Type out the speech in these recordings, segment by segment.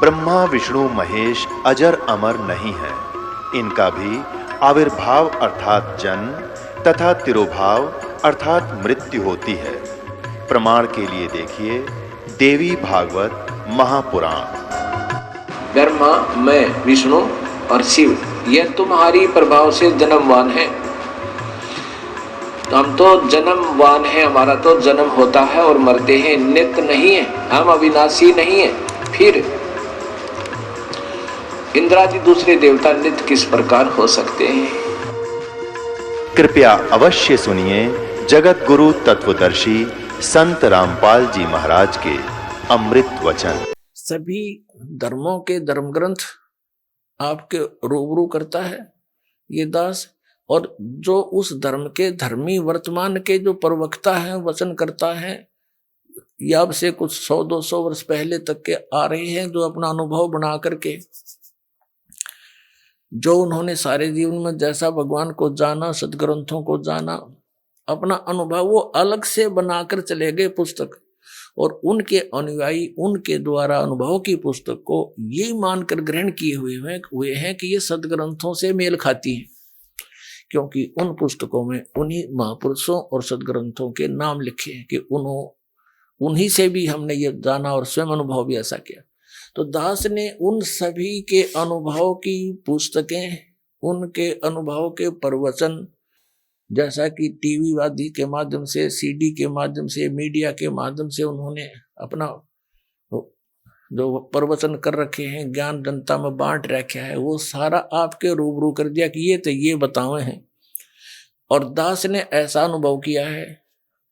ब्रह्मा विष्णु महेश अजर अमर नहीं है। इनका भी आविर्भाव अर्थात जन्म तथा तिरोभाव अर्थात मृत्यु होती है। प्रमाण के लिए देखिए देवी भागवत महापुराण। ब्रह्मा, मैं, विष्णु और शिव यह तुम्हारी प्रभाव से जन्मवान है। तो हम तो जन्मवान हैं, हमारा तो जन्म होता है और मरते हैं, नित्य नहीं है, हम अविनाशी नहीं है। फिर इंद्रादि दूसरे देवता नित्य किस प्रकार हो सकते हैं? कृपया अवश्य सुनिए जगत गुरु तत्वदर्शी संत रामपाल जी महाराज के अमृत वचन। सभी धर्मों के धर्म ग्रंथ आपके रूबरू करता है ये दास, और जो उस धर्म के धर्मी वर्तमान के जो प्रवक्ता हैं वचन करता है, या अब से कुछ 100-200 वर्ष पहले तक के आ रहे हैं, जो अपना अनुभव बना करके, जो उन्होंने सारे जीवन में जैसा भगवान को जाना, सदग्रंथों को जाना, अपना अनुभव वो अलग से बनाकर चले गए पुस्तक, और उनके अनुयायी उनके द्वारा अनुभव की पुस्तक को ये मानकर ग्रहण किए हुए हैं कि ये सदग्रंथों से मेल खाती है, क्योंकि उन पुस्तकों में उन्हीं महापुरुषों और सदग्रंथों के नाम लिखे हैं कि उन्हीं से भी हमने ये जाना और स्वयं अनुभव भी ऐसा किया। तो दास ने उन सभी के अनुभव की पुस्तकें, उनके अनुभव के प्रवचन, जैसा कि टीवी आदि के माध्यम से, सीडी के माध्यम से, मीडिया के माध्यम से उन्होंने अपना जो प्रवचन कर रखे हैं, ज्ञान जनता में बांट रखा है, वो सारा आपके रूबरू कर दिया कि ये तो ये बताए हैं। और दास ने ऐसा अनुभव किया है,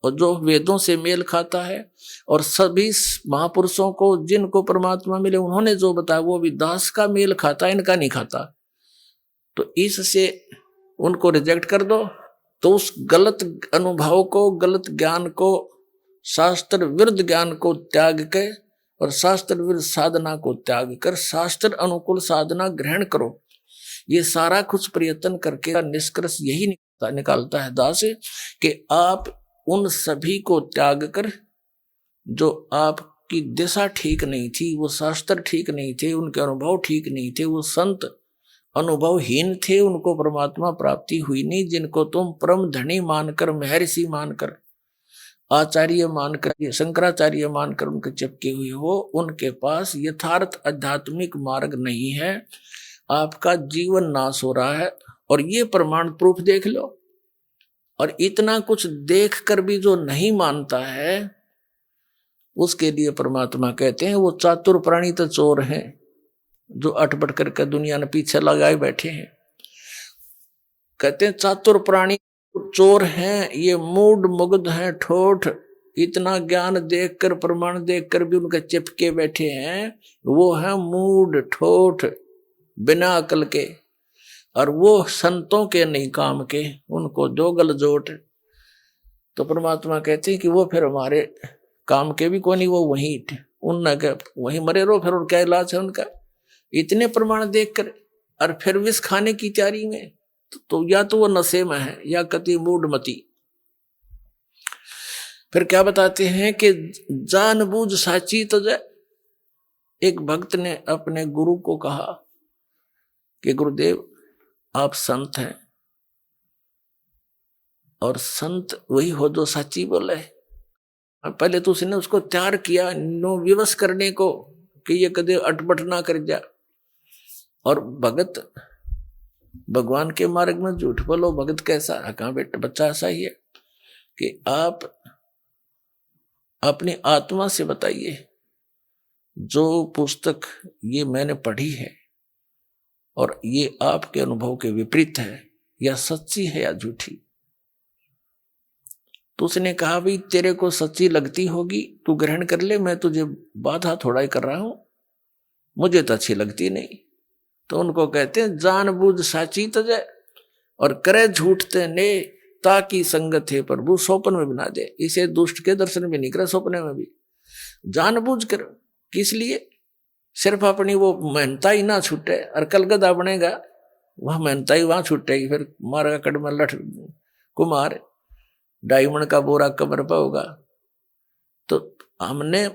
और जो वेदों से मेल खाता है, और सभी महापुरुषों को जिनको परमात्मा मिले उन्होंने जो बताया वो भी दास का मेल खाता, इनका नहीं खाता। तो इससे उनको रिजेक्ट कर दो, तो उस गलत अनुभव को, गलत ज्ञान को, शास्त्र विरुद्ध ज्ञान को त्याग के और शास्त्र विरुद्ध साधना को त्याग कर शास्त्र अनुकूल साधना ग्रहण करो। ये सारा कुछ प्रयत्न करके निष्कर्ष यही निकालता है दास कि आप उन सभी को त्याग कर, जो आपकी दिशा ठीक नहीं थी, वो शास्त्र ठीक नहीं थे, उनके अनुभव ठीक नहीं थे, वो संत अनुभवहीन थे, उनको परमात्मा प्राप्ति हुई नहीं, जिनको तुम परम धनी मानकर, महर्षि मानकर, आचार्य मानकर, शंकराचार्य मानकर उनके चिपके हुए हो, उनके पास यथार्थ आध्यात्मिक मार्ग नहीं है, आपका जीवन नाश हो रहा है। और ये प्रमाण प्रूफ देख लो। और इतना कुछ देख कर भी जो नहीं मानता है, उसके लिए परमात्मा कहते हैं वो चातुर प्राणी तो चोर हैं, जो अटपट करके दुनिया ने पीछे लगाए बैठे हैं। कहते हैं चातुर प्राणी चोर हैं, ये मूड मुग्ध हैं, ठोठ, इतना ज्ञान देखकर, प्रमाण देखकर भी उनके चिपके बैठे हैं, वो हैं मूड ठोठ बिना अकल के, और वो संतों के नहीं काम के, उनको जो गलजोट। तो परमात्मा कहते हैं कि वो फिर हमारे काम के भी कोई नहीं, वो वहीं मरे रहो, फिर और क्या इलाज है उनका। इतने प्रमाण देखकर और फिर विष खाने की तैयारी में, तो या तो वो नशे में है या कति मूढ़मती। फिर क्या बताते हैं कि जानबूझ साची तजय। एक भक्त ने अपने गुरु को कहा कि गुरुदेव आप संत हैं, और संत वही हो जो सच्ची बोले। पहले तो उसने उसको तैयार किया नो विवश करने को कि ये कदे अटपट ना कर जा। और भगत भगवान के मार्ग में झूठ बोलो, भगत कैसा है? कहाँ बेटा बच्चा ऐसा ही है कि आप अपनी आत्मा से बताइए, जो पुस्तक ये मैंने पढ़ी है और ये आपके अनुभव के विपरीत है, या सच्ची है या झूठी। तो उसने कहा भाई तेरे को सच्ची लगती होगी तू ग्रहण कर ले, मैं तुझे बाधा थोड़ा ही कर रहा हूं, मुझे तो अच्छी लगती नहीं। तो उनको कहते हैं जानबूझ साची तजय और करे झूठते ने, ताकि संगत है प्रभु स्वप्न में बना दे। इसे दुष्ट के दर्शन भी नहीं करे, सपने में भी जानबूझ कर। किस लिए? सिर्फ अपनी वो मेहनता ही ना छूटे, और कल गदा बनेगा वह मेहनता ही वहां छूटेगी, फिर मारेगा कड़म लठ कुमार, डायमंड का बोरा कमर पर होगा। तो हमने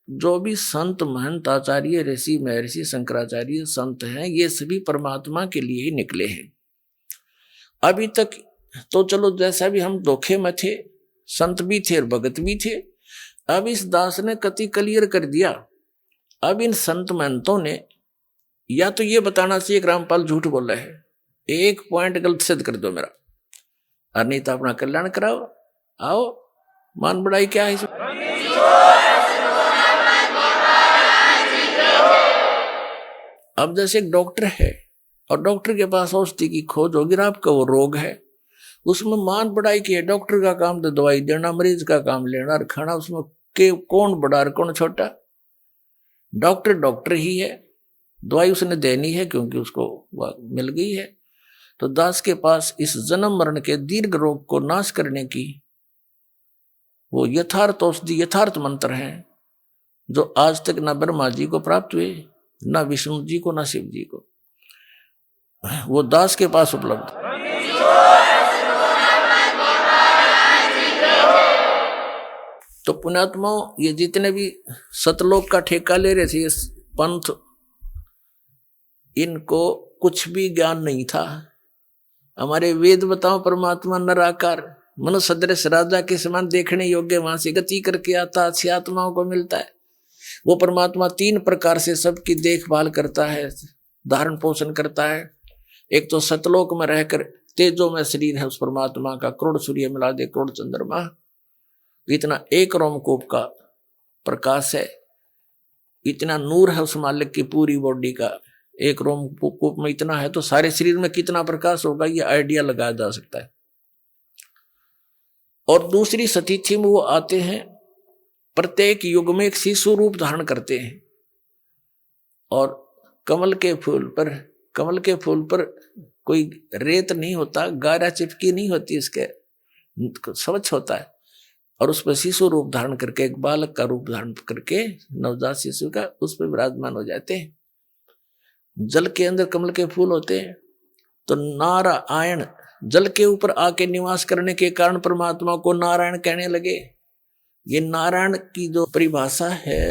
जो भी संत महंत आचार्य ऋषि महर्षि शंकराचार्य संत हैं, ये सभी परमात्मा के लिए ही निकले हैं। अभी तक तो चलो जैसा भी हम धोखे में थे, संत भी थे और भगत भी थे। अब इस दास ने कति क्लियर कर दिया। अब इन संत महंतों ने या तो ये बताना चाहिए कि रामपाल झूठ बोला है, एक पॉइंट गलत सिद्ध कर दो मेरा, और नहीं तो अपना कल्याण कराओ। आओ, मान बढ़ाई क्या है इसमें? अब जैसे एक डॉक्टर है और डॉक्टर के पास औषधि की खोज होगी, आपका वो रोग है, उसमें मान बढ़ाई की है। डॉक्टर का काम तो दवाई देना, मरीज का काम लेना और खाना। उसमें के कौन बड़ा और कौन छोटा? डॉक्टर डॉक्टर ही है, दवाई उसने देनी है क्योंकि उसको मिल गई है। तो दास के पास इस जन्म मरण के दीर्घ रोग को नाश करने की वो यथार्थ औषधि, यथार्थ मंत्र हैं, जो आज तक न ब्रह्मा जी को प्राप्त हुए, न विष्णु जी को, न शिव जी को। वो दास के पास उपलब्ध। तो पुण्यात्माओं, ये जितने भी सतलोक का ठेका ले रहे थे, इस पंथ, इनको कुछ भी ज्ञान नहीं था। हमारे वेद बताओ, परमात्मा निराकार मनुष्य सदृश राजा के समान देखने योग्य, वहां से गति करके आता, अच्छी आत्माओं को मिलता है। वो परमात्मा 3 प्रकार से सबकी देखभाल करता है, धारण पोषण करता है। एक तो सतलोक में रहकर तेजो में शरीर है उस परमात्मा का, करोड़ सूर्य मिला दे करोड़ चंद्रमा, इतना एक रोमकूप का प्रकाश है, इतना नूर है उस मालिक की पूरी बॉडी का। एक रोमकूप में इतना है तो सारे शरीर में कितना प्रकाश होगा, ये आइडिया लगाया जा सकता है। और दूसरी सतिथि में वो आते हैं, प्रत्येक युग में एक शिशु रूप धारण करते हैं, और कमल के फूल पर कोई रेत नहीं होता, गारा चिपकी नहीं होती, इसके स्वच्छ होता है, और उस पर शिशु रूप धारण करके, एक बालक का रूप धारण करके, नवजात शिशु का, उस पर विराजमान हो जाते हैं। जल के अंदर कमल के फूल होते हैं, तो नारायण जल के ऊपर आके निवास करने के कारण परमात्मा को नारायण कहने लगे। ये नारायण की जो परिभाषा है,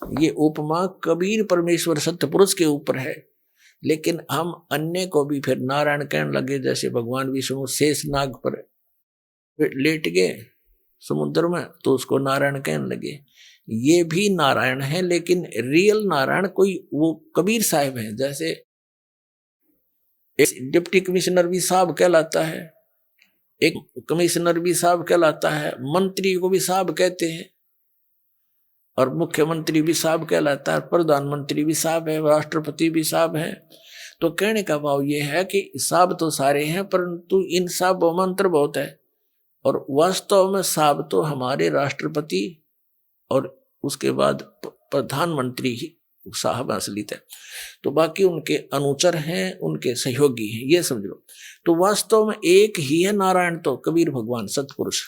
ये उपमा कबीर परमेश्वर सत्य पुरुष के ऊपर है, लेकिन हम अन्य को भी फिर नारायण कहने लगे। जैसे भगवान विष्णु शेष नाग पर लेट गए समुद्र में, तो उसको नारायण कहने लगे। ये भी नारायण है, लेकिन रियल नारायण कोई वो कबीर साहब है। जैसे एक डिप्टी कमिश्नर भी साहब कहलाता है, एक कमिश्नर भी साहब कहलाता है, मंत्री को भी साहब कहते हैं, और मुख्यमंत्री भी साहब कहलाता है, प्रधानमंत्री भी साहब है, राष्ट्रपति भी साहब है। तो कहने का भाव ये है कि साहब तो सारे हैं, परंतु इन साहब मंत्र बहुत है, और वास्तव में साहब तो हमारे राष्ट्रपति और उसके बाद प्रधानमंत्री ही साहब असलियत है। तो बाकी उनके अनुचर हैं, उनके सहयोगी हैं, ये समझ लो। तो वास्तव में एक ही है नारायण, तो कबीर भगवान सतपुरुष।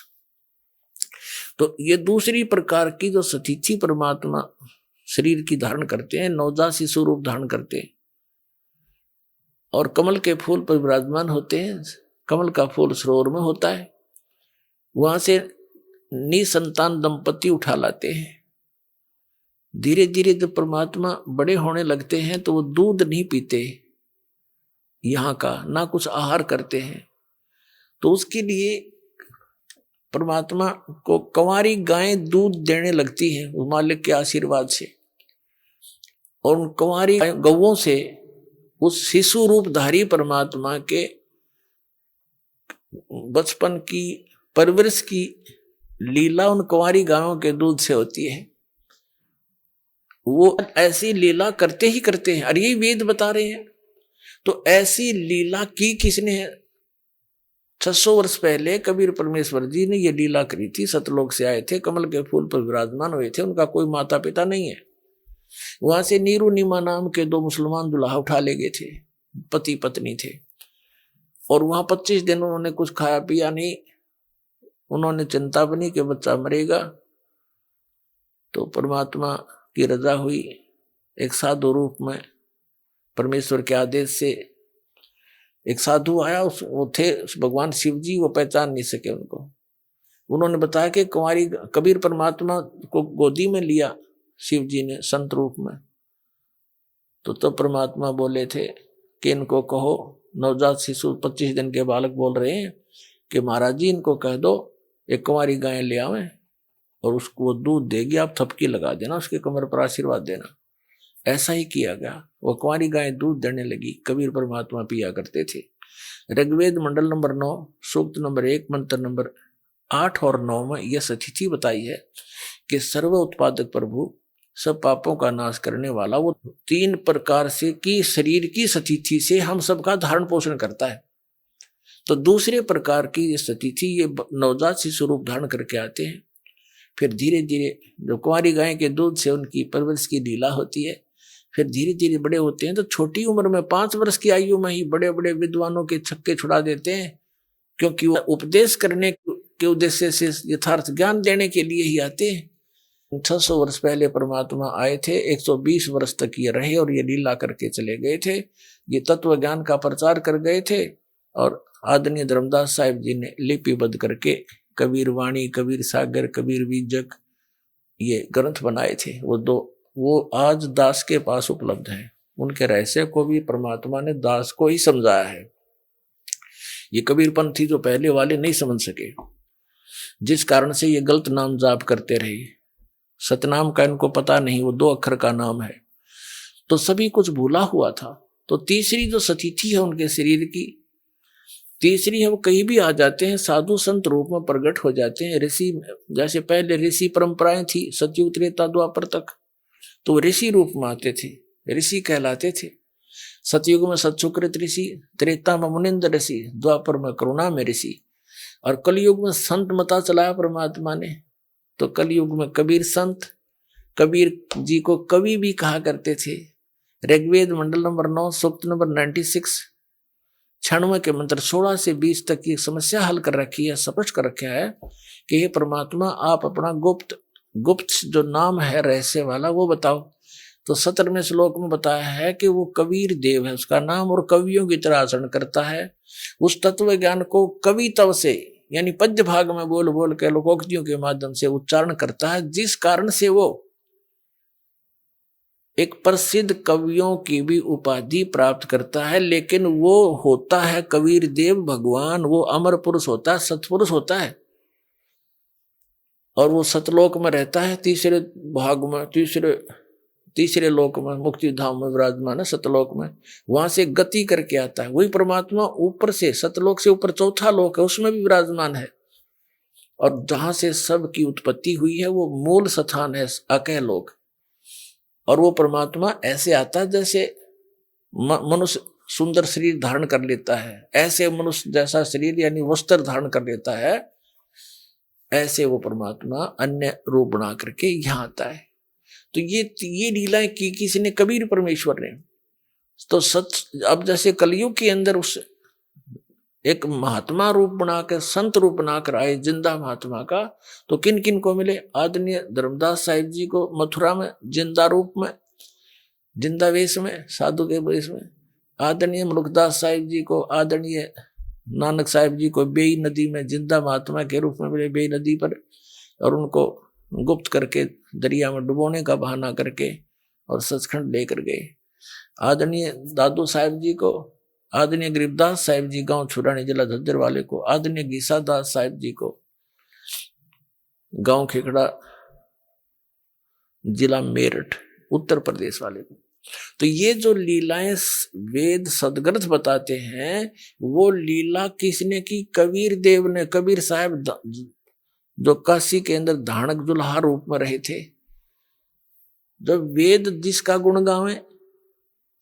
तो ये दूसरी प्रकार की जो सतिथि परमात्मा शरीर की धारण करते हैं, नवजात शिशु रूप धारण करते हैं, और कमल के फूल पर विराजमान होते हैं। कमल का फूल सरोवर में होता है, वहां से निसंतान दंपति उठा लाते हैं। धीरे धीरे जब परमात्मा बड़े होने लगते हैं तो वो दूध नहीं पीते यहाँ का, ना कुछ आहार करते हैं। तो उसके लिए परमात्मा को कंवारी गायें दूध देने लगती हैं उस मालिक के आशीर्वाद से, और उन कंवारी गौओं से उस शिशु रूपधारी परमात्मा के बचपन की परवरिश की लीला उन कंवारी गायों के दूध से होती है। वो ऐसी लीला करते ही करते हैं, और यही वेद बता रहे हैं। तो ऐसी लीला की किसने है? 600 वर्ष पहले कबीर परमेश्वर जी ने ये लीला करी थी। सतलोक से आए थे, कमल के फूल पर विराजमान हुए थे, उनका कोई माता पिता नहीं है। वहां से नीरू नीमा नाम के 2 मुसलमान दुल्हा उठा ले गए थे, पति पत्नी थे, और वहां 25 दिन उन्होंने कुछ खाया पिया नहीं। उन्होंने चिंता बनी कि बच्चा मरेगा, तो परमात्मा की रजा हुई। एक साधु रूप में परमेश्वर के आदेश से एक साधु आया, वो थे भगवान शिव जी, वो पहचान नहीं सके उनको। उन्होंने बताया कि कुंवारी कबीर परमात्मा को गोदी में लिया, शिव जी ने संत रूप में। तो परमात्मा बोले थे कि इनको कहो, नवजात शिशु 25 दिन के बालक बोल रहे हैं कि महाराज जी इनको कह दो एक कुंवारी गाय ले आवे और उसको वो दूध देगी, आप थपकी लगा देना, उसके कमर पर आशीर्वाद देना। ऐसा ही किया गया, वो कुंवारी गाय दूध देने लगी। कबीर परमात्मा पिया करते थे। ऋग्वेद मंडल नंबर 9 सूक्त नंबर 1 मंत्र नंबर 8 और 9 में यह सतिथि बताई है कि सर्व उत्पादक प्रभु, सब पापों का नाश करने वाला, वो 3 प्रकार से की शरीर की सतिथि से हम सबका धारण पोषण करता है। तो दूसरे प्रकार की ये सतिथि, ये नवजात शिशु रूप धारण करके आते हैं। फिर धीरे धीरे जो कुंवारी गाय के दूध से उनकी परवरिश की लीला होती है, फिर धीरे धीरे बड़े होते हैं। तो छोटी उम्र में 5 वर्ष की आयु में ही बड़े बड़े विद्वानों के छक्के छुड़ा देते हैं, क्योंकि वो उपदेश करने के उद्देश्य से यथार्थ ज्ञान देने के लिए ही आते हैं। 600 वर्ष पहले परमात्मा आए थे, 120 वर्ष तक ये रहे और ये लीला करके चले गए थे। ये तत्व ज्ञान का प्रचार कर गए थे और आदरणीय धर्मदास साहिब जी ने लिपिबद्ध करके कबीर वाणी, कबीर सागर, कबीर बीजक ये ग्रंथ बनाए थे। वो आज दास के पास उपलब्ध हैं। उनके रहस्य को भी परमात्मा ने दास को ही समझाया है। ये कबीरपंथी जो पहले वाले नहीं समझ सके, जिस कारण से ये गलत नाम जाप करते रहे। सतनाम का इनको पता नहीं, वो 2 अक्षर का नाम है, तो सभी कुछ भूला हुआ था। तो तीसरी जो सतिथि है उनके शरीर की, तीसरी है, वो कहीं भी आ जाते हैं, साधु संत रूप में प्रकट हो जाते हैं। ऋषि, जैसे पहले ऋषि परंपराएं थी सतयुग त्रेता द्वापर तक, तो ऋषि रूप में आते थे, ऋषि कहलाते थे। सतयुग में सतशुकृत ऋषि, त्रेता में मुनिंद्र ऋषि, द्वापर में करुणा में ऋषि, और कलयुग में संत मता चलाया परमात्मा ने। तो कलयुग में कबीर संत, कबीर जी को कवि भी कहा करते थे। ऋग्वेद मंडल नंबर 9 सूक्त नंबर 96 96 के मंत्र 16 से 20 तक की समस्या हल कर रखी है, स्पष्ट कर रखा है कि हे परमात्मा, आप अपना गुप्त जो नाम है रहस्य वाला वो बताओ। तो 17वें श्लोक में बताया है कि वो कबीर देव है उसका नाम, और कवियों की तरह आचरण करता है। उस तत्व ज्ञान को कवित्व से, यानी पद्य भाग में बोल बोल के लोकोक्तियों के माध्यम से उच्चारण करता है, जिस कारण से वो एक प्रसिद्ध कवियों की भी उपाधि प्राप्त करता है। लेकिन वो होता है कबीर देव भगवान, वो अमर पुरुष होता है, सतपुरुष होता है, और वो सतलोक में रहता है, तीसरे भाग में, तीसरे लोक में, मुक्ति धाम में विराजमान है, सतलोक में। वहां से गति करके आता है। वही परमात्मा ऊपर से, सतलोक से ऊपर 4था लोक है, उसमें भी विराजमान है। और जहां से सब की उत्पत्ति हुई है वो मूल स्थान है अकह लोक। और वो परमात्मा ऐसे आता है जैसे मनुष्य सुंदर शरीर धारण कर लेता है, ऐसे मनुष्य जैसा शरीर यानी वस्त्र धारण कर लेता है, ऐसे वो परमात्मा अन्य रूप बना करके यहाँ आता है। तो ये लीलाएं की किसी ने, कबीर परमेश्वर ने। तो अब जैसे कलयुग के अंदर उस एक महात्मा रूप बनाकर, संत रूप बनाकर आए जिंदा महात्मा का, तो किन किन को मिले? आदरणीय धर्मदास साहिब जी को मथुरा में जिंदा रूप में, जिंदा वेश में, साधु के वेश में। आदरणीय मुलुकदास साहिब जी को, आदरणीय नानक साहिब जी को बेई नदी में जिंदा महात्मा के रूप में मिले, बेई नदी पर, और उनको गुप्त करके दरिया में डुबोने का बहाना करके और सचखंड लेकर गए। आदरणीय दादू साहिब जी को, आदरणीय गरीबदास साहिब जी गांव छुरानी जिला झज्जर वाले को, आदरणीय गीसा दास साहिब जी को गांव खेकड़ा जिला मेरठ उत्तर प्रदेश वाले को। तो ये जो लीलाएं वेद सदग्रंथ बताते हैं, वो लीला किसने की? कबीर देव ने। कबीर साहब जो काशी के अंदर धानक दुल्हा रूप में रहे थे, जब वेद जिसका गुण गावे,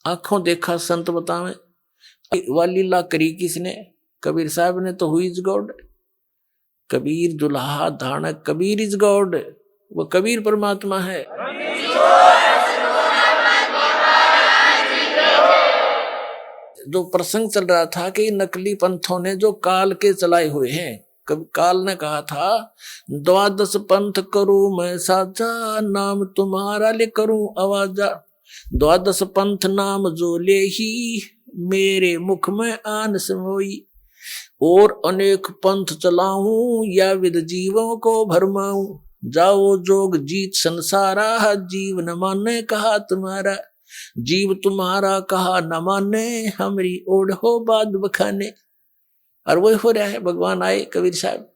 आंखों देखा संत बतावे, वह लीला करी किसने? कबीर साहब ने। तो हुई इज गॉड, कबीर दुल्हा धानक, कबीर इज गॉड, वो कबीर परमात्मा है। जो प्रसंग चल रहा था कि नकली पंथों ने जो काल के चलाए हुए हैं, कभी काल ने कहा था 12 पंथ करूं मैं साझा, नाम तुम्हारा ले करूं आवाजा। 12 पंथ नाम जो ले ही, मेरे मुख में आन समोई। और अनेक पंथ चलाऊं, या विद जीवों को भरमाऊं। जाओ जोग जीत संसारा, जीव न माने कहा तुम्हारा, जीव तुम्हारा कहा न माने, हमारी ओढ़ हो बाद बखाने। और वही हो रहा है। भगवान आए कबीर साहब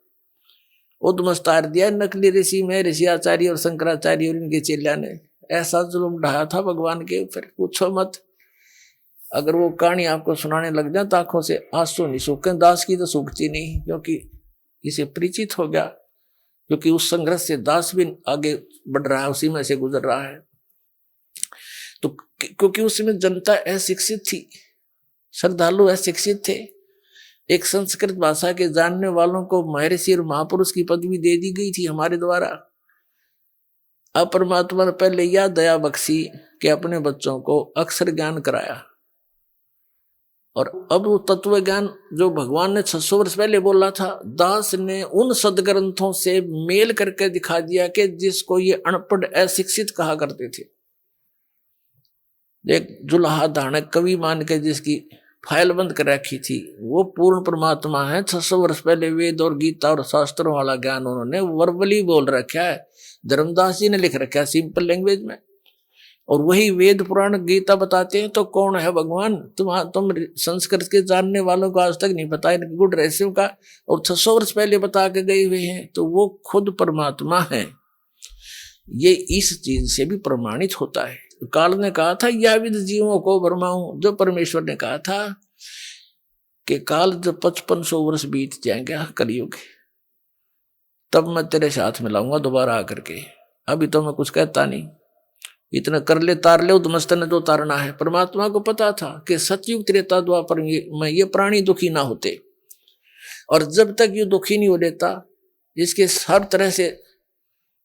उद्मस्तार दिया नकली ऋषि में, ऋषि आचार्य और शंकराचार्य और इनके चेलिया ने ऐसा जुल्म ढाया था भगवान के ऊपर, पूछो मत। अगर वो कहानी आपको सुनाने लग जाए तो आंखों से आंसू नहीं सूखे। दास की तो सूखती नहीं, क्योंकि इसे परिचित हो गया, क्योंकि उस संघर्ष से दास भी आगे बढ़ रहा है, उसी में से गुजर रहा है। तो क्योंकि उसमें जनता अशिक्षित थी, श्रद्धालु अशिक्षित थे। एक संस्कृत भाषा के जानने वालों को महर्षि और महापुरुष की पदवी दे दी गई थी हमारे द्वारा। अब परमात्मा ने पहले यह दया बख्शी कि अपने बच्चों को अक्षर ज्ञान कराया, और अब वो तत्व ज्ञान जो भगवान ने 600 वर्ष पहले बोला था, दास ने उन सदग्रंथों से मेल करके दिखा दिया कि जिसको ये अनपढ़ अशिक्षित कहा करते थे। एक जुलाहा धानक कवि मान के जिसकी फाइल बंद कर रखी थी, वो पूर्ण परमात्मा है। 600 वर्ष पहले वेद और गीता और शास्त्रों वाला ज्ञान उन्होंने वर्बली बोल रखा है। धर्मदास जी ने लिख रखा है सिंपल लैंग्वेज में, और वही वेद पुराण गीता बताते हैं। तो कौन है भगवान? तुम संस्कृत के जानने वालों को आज तक नहीं पता इनके गुण रहस्यों का, और 600 वर्ष पहले बता के गए हुए हैं। तो वो खुद परमात्मा है। ये इस चीज से भी प्रमाणित होता है। काल ने कहा था या विद जीवों को भरमाऊं, जो परमेश्वर ने कहा था कि काल जब 5500 वर्ष बीत जाएंगे कलयुग, तब मैं तेरे साथ मिलाऊंगा दोबारा आकर के। अभी तो मैं कुछ कहता नहीं, इतना कर ले तार ले, उद्मस्त ने जो तारना है। परमात्मा को पता था कि सतयुग त्रेता द्वापर में ये प्राणी दुखी ना होते, और जब तक ये दुखी नहीं हो लेता, इसके हर तरह से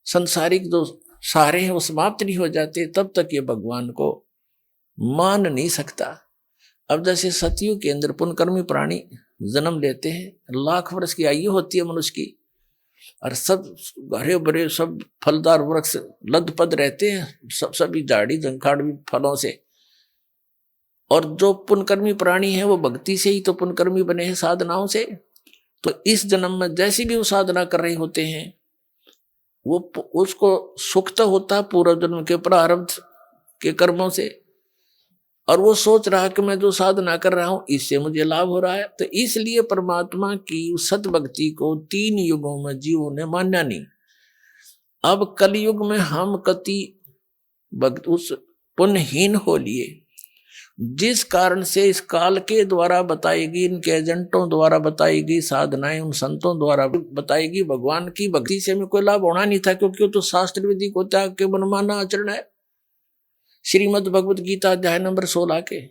संसारिक जो सारे हैं वो समाप्त नहीं हो जाते, तब तक ये भगवान को मान नहीं सकता। अब जैसे सतयुग के अंदर पुण्यकर्मी प्राणी जन्म लेते हैं, 1 लाख वर्ष की आयु होती है मनुष्य की, और सब हरे भरे सब फलदार वृक्ष लदपद रहते हैं, सभी झाड़ी झंखाड़ भी फलों से। और जो पुण्यकर्मी प्राणी है वो भक्ति से ही तो पुण्यकर्मी बने हैं, साधनाओं से। तो इस जन्म में जैसी भी वो साधना कर रहे होते हैं, वो उसको सुख तो होता पूर्व जन्म के प्रारब्ध के कर्मों से, और वो सोच रहा कि मैं जो साधना कर रहा हूं इससे मुझे लाभ हो रहा है। तो इसलिए परमात्मा की सत भक्ति को 3 युगों में जीवों ने मान्या नहीं। अब कलयुग में हम कति भक्त उस पुण्यहीन हो लिए, जिस कारण से इस काल के द्वारा बताएगी, इनके एजेंटों द्वारा बताएगी साधनाएं, उन संतों द्वारा बताएगी, भगवान की भक्ति से हमें कोई लाभ होना नहीं था, क्योंकि वो तो शास्त्र विधि को त्याग के मनमाना आचरण है। श्रीमद् भगवत गीता अध्याय नंबर 16 के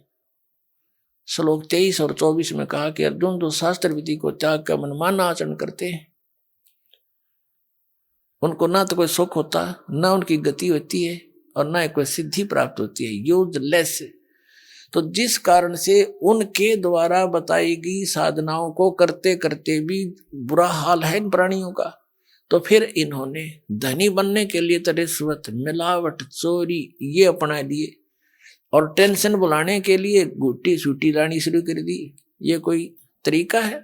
श्लोक 23 और 24 में कहा कि अर्जुन जो शास्त्र विधि को त्याग कर मनमाना आचरण करते हैं, उनको ना तो कोई सुख होता, ना उनकी गति होती है, और ना कोई सिद्धि प्राप्त होती है, यूजलेस। तो जिस कारण से उनके द्वारा बताई गई साधनाओं को करते करते भी बुरा हाल है इन प्राणियों का, तो फिर इन्होंने धनी बनने के लिए तो रिश्वत, मिलावट, चोरी ये अपना लिए, और टेंशन बुलाने के लिए गुट्टी सूटी लानी शुरू कर दी। ये कोई तरीका है?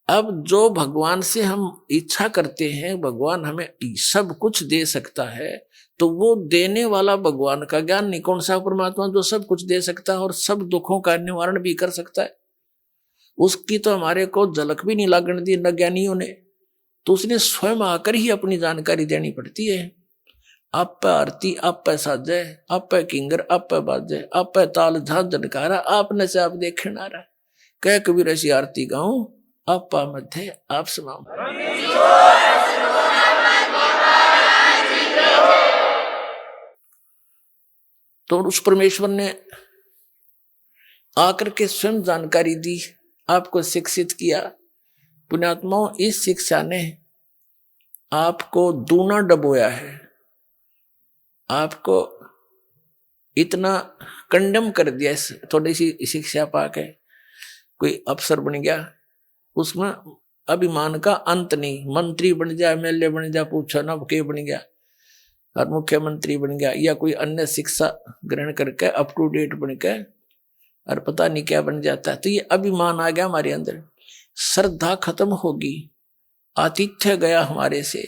अब जो भगवान से हम इच्छा करते हैं, भगवान हमें सब कुछ दे सकता है, तो वो देने वाला भगवान का ज्ञान नहीं, कौन सा परमात्मा जो सब कुछ दे सकता है और सब दुखों का निवारण भी कर सकता है, उसकी तो हमारे को झलक भी नहीं लागण दी न ज्ञानियों ने। तो उसने स्वयं आकर ही अपनी जानकारी देनी पड़ती है। आप पे आरती, आप पे साजे, आप पे किंगर, आप पे बाजे, आप पे ताल झांझ झनकारा, आपने से आप देखे ना रहा। कह कबीर ऐसी आरती गाऊं, आप मध्य आप सुनाओ। तो उस परमेश्वर ने आकर के स्वयं जानकारी दी, आपको शिक्षित किया। पुण्यात्माओं, इस शिक्षा ने आपको दूना डबोया है, आपको इतना कंडम कर दिया। थोड़ी सी शिक्षा पाके कोई अफसर बन गया, उसमें अभिमान का अंत नहीं। मंत्री बन जाए, एमएलए बन जाए, पूछो ना के बन गया, और मुख्यमंत्री बन गया, या कोई अन्य शिक्षा ग्रहण करके अप टू डेट बन के और पता नहीं क्या बन जाता है। तो ये अभिमान आ गया हमारे अंदर, श्रद्धा खत्म होगी, आतिथ्य गया हमारे से।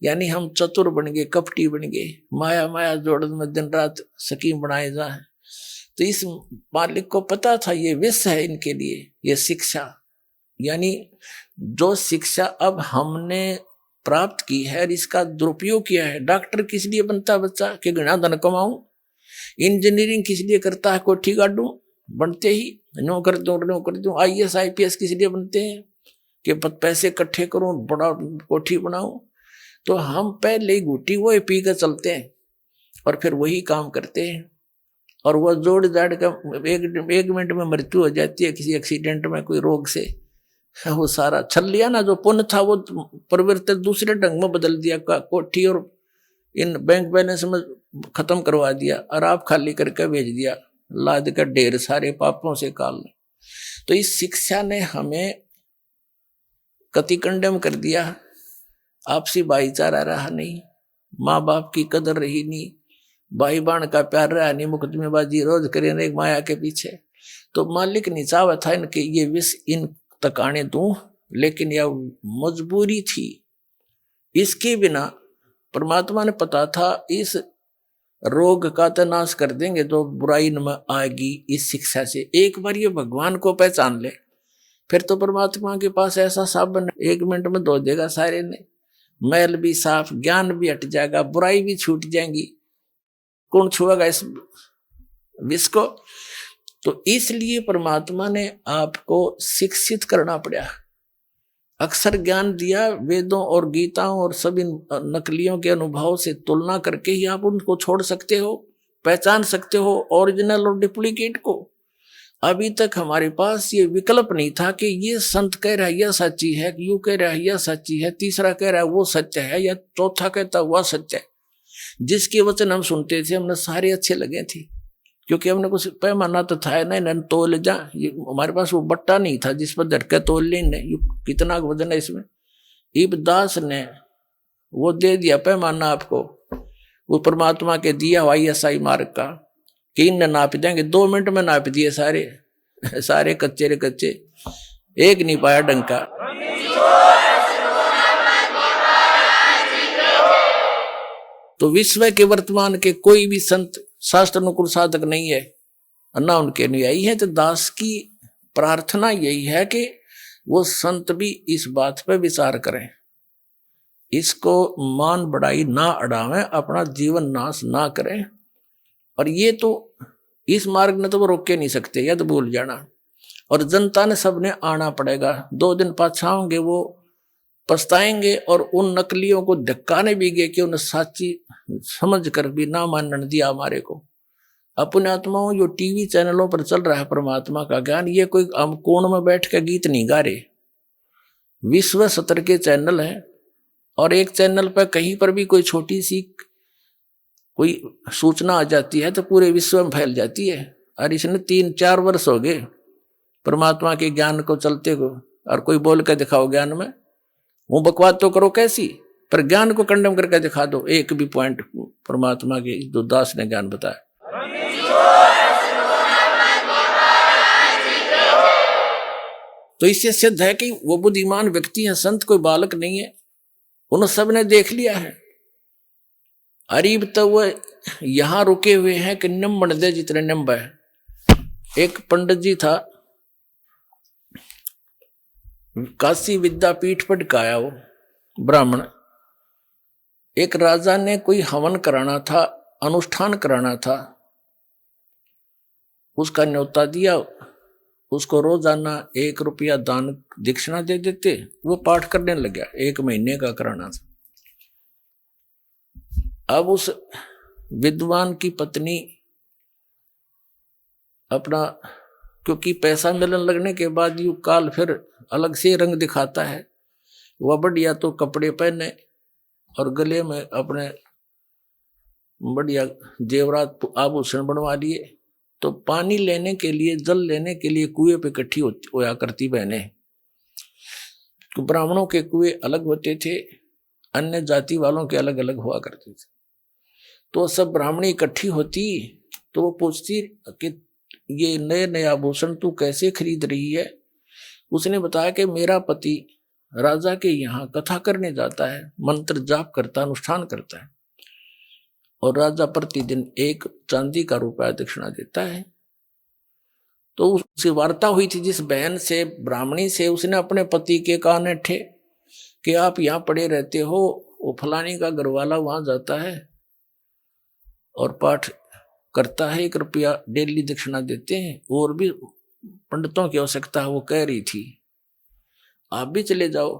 यानी हम चतुर बन गए, कपटी बन गए, माया माया जोड़न में दिन रात स्कीम बनाए जा। तो इस मालिक को पता था ये विष है इनके लिए, ये शिक्षा। यानी जो शिक्षा अब हमने प्राप्त की है, इसका दुरुपयोग किया है। डॉक्टर किस लिए बनता है बच्चा? कि घना धन कमाऊं। इंजीनियरिंग किस लिए करता है? कोठी गाड़ू, बनते ही नौकर दूं। IAS IPS किस लिए बनते हैं? कि पैसे इकट्ठे करूं, बड़ा कोठी बनाऊं। तो हम पहले ही घुटी वो पी कर चलते हैं और फिर वही काम करते हैं, और वो जोड़ जाड़ का एक मिनट में मृत्यु हो जाती है किसी एक्सीडेंट में, कोई रोग से। वो सारा छल लिया ना, जो पुण्य था वो परिवर्तित दूसरे ढंग में बदल दिया, कोठी और इन बैंक बैलेंस में खत्म करवा दिया, और आप खाली करके भेज दिया, लाद कर ढेर सारे पापों से काल। तो इस शिक्षा ने हमें कति कंडेम कर दिया। आपसी भाईचारा रहा नहीं, माँ बाप की कदर रही नहीं, भाई बहन का प्यार रहा नहीं, मुकदमेबाजी रोज करे एक माया के पीछे। तो मालिक नहीं चाहा था इनके ये विष इन तक आने दूं, लेकिन यह मजबूरी थी। इसके बिना परमात्मा ने पता था इस रोग का तो नाश कर देंगे जो बुराई में आएगी इस शिक्षा से। एक बार ये भगवान को पहचान ले, फिर तो परमात्मा के पास ऐसा साबन 1 मिनट में धो देगा सारे ने, मैल भी साफ, ज्ञान भी हट जाएगा, बुराई भी छूट जाएंगी। कौन छुएगा इस विष को? तो इसलिए परमात्मा ने आपको शिक्षित करना पड़ा, अक्षर ज्ञान दिया, वेदों और गीताओं और सभी नकलियों के अनुभव से तुलना करके ही आप उनको छोड़ सकते हो, पहचान सकते हो ओरिजिनल और डुप्लीकेट को। अभी तक हमारे पास ये विकल्प नहीं था कि ये संत कह रहा है यह सच्ची है, यू कह रहा है यह सच्ची है, तीसरा कह रहा है वो सत्य है, या चौथा कहता वह सत्य है। जिसके वचन हम सुनते थे हमने सारे अच्छे लगे थे, क्योंकि हमने कुछ पैमाना तो था नहीं, तोल जा, हमारे पास वो बट्टा नहीं था जिस पर धड़के तोल लेने कितना वजन है इसमें। इबदास ने वो दे दिया पैमाना आपको, वो परमात्मा के दिया हुआ ISI मार्ग का, कि इन्हें नाप देंगे। 2 मिनट में नाप दिए सारे कच्चे रे कच्चे, एक नहीं पाया डंका। तो विश्व के वर्तमान के कोई भी संत शास्त्र अनुकूल साधक नहीं है, ना उनके अनुयायी है। तो दास की प्रार्थना यही है कि वो संत भी इस बात पे विचार करें, इसको मान बढ़ाई ना अड़ावें, अपना जीवन नाश ना करें। और ये तो इस मार्ग ने तो वो रोक के नहीं सकते, या तो भूल जाना। और जनता ने सबने आना पड़ेगा। 2 दिन पाछा होंगे वो पछताएंगे, और उन नकलियों को धक्काने भी गए कि उन्हें साची समझ कर भी ना मानने दिया हमारे को। अपने आत्माओं जो टीवी चैनलों पर चल रहा है परमात्मा का ज्ञान, ये कोई हम कोण में बैठ के गीत नहीं गा रहे, विश्व स्तर के चैनल है। और एक चैनल पर कहीं पर भी कोई छोटी सी कोई सूचना आ जाती है तो पूरे विश्व में फैल जाती है। और इसने 3-4 वर्ष हो गए परमात्मा के ज्ञान को चलते को, और कोई बोल के दिखाओ ज्ञान में, वो बकवाद तो करो कैसी, पर ज्ञान को कंडम करके दिखा दो, एक भी पॉइंट परमात्मा के जो दास ने ज्ञान बताया। तो इससे सिद्ध है कि वो बुद्धिमान व्यक्ति है, संत कोई बालक नहीं है, उन सब ने देख लिया है। अरीब तो वो यहां रुके हुए हैं कि निम्बण दे जितने निम्ब है। एक पंडित जी था, काशी विद्यापीठ पर टिकाया वो ब्राह्मण। एक राजा ने कोई हवन कराना था, अनुष्ठान कराना था, उसका न्योता दिया, उसको रोजाना 1 रुपया दान दक्षिणा दे देते, वो पाठ करने लग गया। 1 महीने का कराना था। अब उस विद्वान की पत्नी अपना, क्योंकि पैसा मिलने लगने के बाद यू काल फिर अलग से रंग दिखाता है, वह बढ़िया तो कपड़े पहने और गले में अपने बढ़िया जेवरात आभूषण बनवा लिए। तो पानी लेने के लिए, जल लेने के लिए कुएं पे इकट्ठी होया करती बहनें। तो ब्राह्मणों के कुएं अलग होते थे, अन्य जाति वालों के अलग अलग हुआ करते थे। तो सब ब्राह्मणी इकट्ठी होती, तो वो पूछती कि ये नए नए आभूषण तू कैसे खरीद रही है? उसने बताया कि मेरा पति राजा के यहाँ कथा करने जाता है, मंत्र जाप करता, अनुष्ठान करता है, और राजा प्रतिदिन 1 चांदी का रुपया दक्षिणा देता है। तो उससे वार्ता हुई थी जिस बहन से, ब्राह्मणी से, उसने अपने पति के कान ठे कि आप यहाँ पड़े रहते हो, वो फलानी का घरवाला वहां जाता है और पाठ करता है, 1 रुपया डेली दक्षिणा देते हैं, और भी पंडितों की आवश्यकता है। वो कह रही थी आप भी चले जाओ।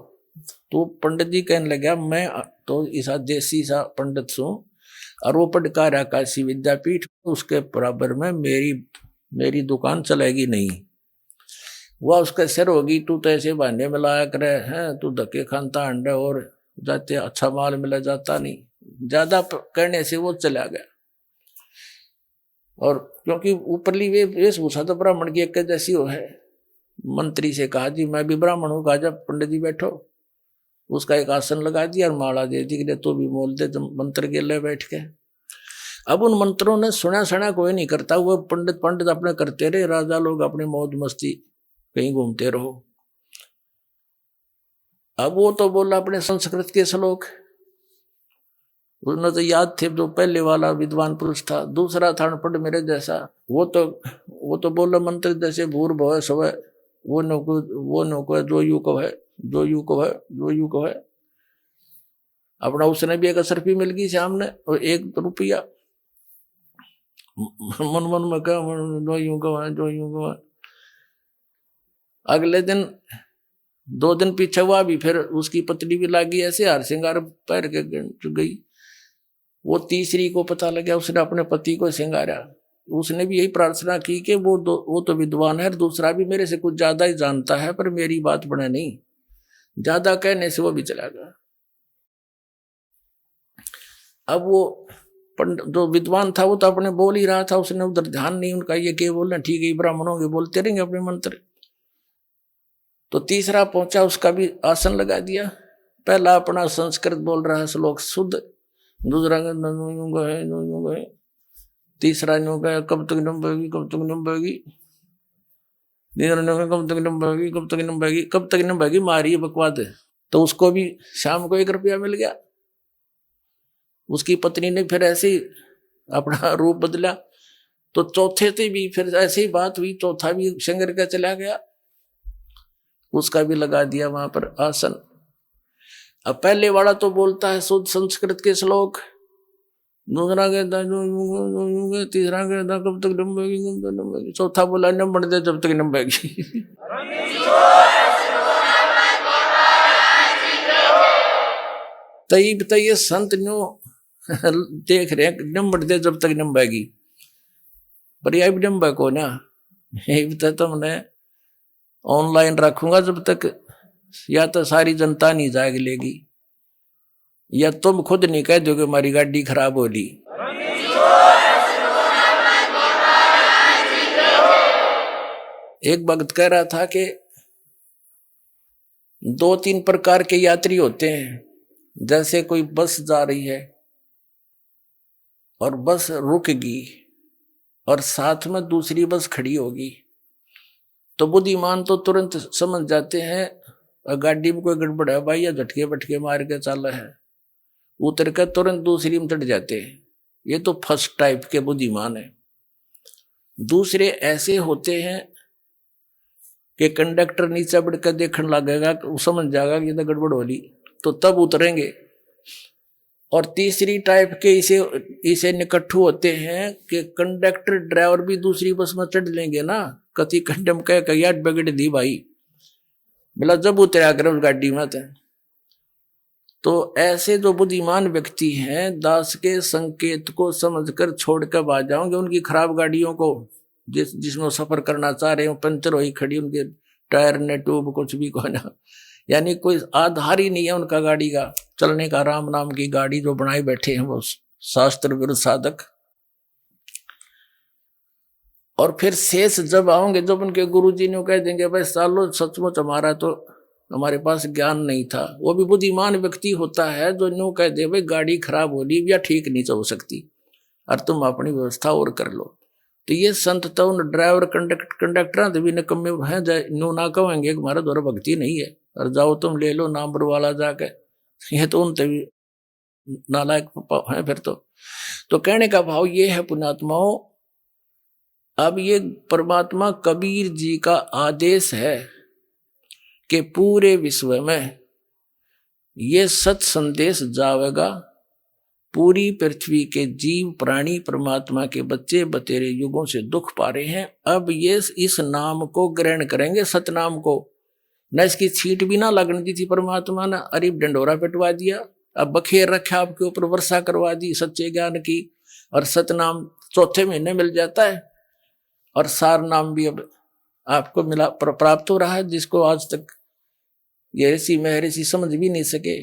तो पंडित जी कहने लगा मैं तो ऐसा देसी सा पंडित हूँ, और वो पढ़कार काशी विद्यापीठ, उसके बराबर में मेरी दुकान चलेगी नहीं। वह उसका सिर होगी, तू तो ऐसे बहाने में लाया करे हैं, तू धक्के खानता अंडे और जाते अच्छा माल मिला जाता नहीं। ज्यादा करने से वो चला गया। और क्योंकि ऊपरली वेशभूषा तो ब्राह्मण की एक जैसी हो है, मंत्री से कहा जी मैं भी ब्राह्मण हूँ, कहा जब पंडित जी बैठो, उसका एक आसन लगा दिया और माला दे दी कि तो भी मोल दे, जब मंत्र के ले बैठ के। अब उन मंत्रों ने सुना कोई नहीं करता, वो पंडित अपने करते रहे, राजा लोग अपनी मौज मस्ती कहीं घूमते रहो। अब वो तो बोला अपने संस्कृत के श्लोक, उन्हें तो याद थे, जो पहले वाला विद्वान पुरुष था। दूसरा था अनपढ़ मेरे जैसा, वो तो बोला मंत्र जैसे भूर भव स्वय, वो नो को जो यू को है, जो यू को है, जो यू को है। अपना उसने भी 1 असरफी मिल गई सामने और 1 रुपया, मन में क्या, जो यूं को है, जो यूं को है। अगले दिन 2 दिन पीछे हुआ भी, फिर उसकी पत्नी भी लागी ऐसे हार श्रृंगार पैर के गई। वो तीसरी को पता लगा, उसने अपने पति को श्रृंगारा। उसने भी यही प्रार्थना की कि वो तो विद्वान है, दूसरा भी मेरे से कुछ ज्यादा ही जानता है, पर मेरी बात बने नहीं। ज्यादा कहने से वो भी चला गया। अब वो जो विद्वान था वो तो अपने बोल ही रहा था, उसने उधर ध्यान नहीं उनका, ये क्या बोलना, ठीक है ब्राह्मणों के बोलते रहेंगे अपने मंत्र। तो तीसरा पहुंचा, उसका भी आसन लगा दिया। पहला अपना संस्कृत बोल रहा है श्लोक शुद्ध, दूसरा है, तीसरा न्यू गया कब तक नंबेगी, कब तक नंबेगी, कब तक नंबेगी, कब तक नंबेगी, कब तक नंबेगी, मारी बकवाद। तो उसको भी शाम को 1 रुपया मिल गया। उसकी पत्नी ने फिर ऐसे ही अपना रूप बदला। तो चौथे से भी फिर ऐसी ही बात हुई, चौथा भी शंकर का चला गया, उसका भी लगा दिया वहां पर आसन। अब पहले वाला तो बोलता है शुद्ध संस्कृत के श्लोक, दूसरा कहता है तीसरा कहता कब तक नंबेगी, कब तक नंबेगी, चौथा बोला नंबर दे जब तक नंबेगी। तब ये संत न्यू देख रहे हैं नंबर दे जब तक नंबेगी, पर यह भी नंबर को ना, ये तुमने ऑनलाइन रखूंगा जब तक, या तो सारी जनता नहीं जाग लेगी, या तुम खुद नहीं कह दोगे हमारी गाड़ी खराब होली। एक भक्त कह रहा था कि 2-3 प्रकार के यात्री होते हैं। जैसे कोई बस जा रही है और बस रुकेगी और साथ में दूसरी बस खड़ी होगी, तो बुद्धिमान तो तुरंत समझ जाते हैं गाड़ी में कोई गड़बड़ है भाई, या झटके बटके मार के चल है, उतर कर तुरंत दूसरी में चढ़ जाते हैं। ये तो फर्स्ट टाइप के बुद्धिमान है। दूसरे ऐसे होते हैं कि कंडक्टर नीचे बढ़कर देखने लगेगा, वो समझ जाएगा कि ये तो गड़बड़ हो ली, तो तब उतरेंगे। और तीसरी टाइप के इसे निकट्ठू होते हैं कि कंडक्टर ड्राइवर भी दूसरी बस में चढ़ लेंगे ना, कति कंडम कह यार बिगड़ दी भाई, बोला जब उतरा कर उस गाड़ी में। तो ऐसे जो बुद्धिमान व्यक्ति हैं दास के संकेत को समझकर छोड़कर भाग जाओगे। उनकी खराब गाड़ियों को जिसमें सफर करना चाह रहे हो, पंचर हुई खड़ी, उनके टायर ने ट्यूब कुछ भी को ना, यानी कोई आधार ही नहीं है उनका गाड़ी का चलने का। राम नाम की गाड़ी जो बनाई बैठे हैं वो शास्त्र विरुद्ध साधक। और फिर शेष जब आओगे, जब उनके गुरुजी ने कह देंगे भाई सालो सचमुच हमारा तो हमारे पास ज्ञान नहीं था। वो भी बुद्धिमान व्यक्ति होता है जो न्यू कह दे भाई गाड़ी खराब हो रही या ठीक नहीं हो सकती और तुम अपनी व्यवस्था और कर लो। तो ये संत तो उन ड्राइवर कंडक्टर भी निकम्मे हैं, न्यू ना कहेंगे हमारा द्वारा भक्ति नहीं है, और जाओ तुम ले लो नाम्बर वाला जाके, ये तो उनसे भी नालायक है फिर तो कहने का भाव ये है पुण्यात्माओं, अब ये परमात्मा कबीर जी का आदेश है कि पूरे विश्व में ये सत संदेश जावेगा, पूरी पृथ्वी के जीव प्राणी परमात्मा के बच्चे बतेरे युगों से दुख पा रहे हैं, अब ये इस नाम को ग्रहण करेंगे, सतनाम को। न इसकी छींट भी ना लगने दी थी परमात्मा ने, अरे डंडोरा पिटवा दिया, अब बखेर रखा आपके ऊपर, वर्षा करवा दी सच्चे ज्ञान की, और सतनाम चौथे महीने मिल जाता है, और सार नाम भी अब आपको मिला प्राप्त हो रहा है, जिसको आज तक ये ऋषि महर्षि समझ भी नहीं सके।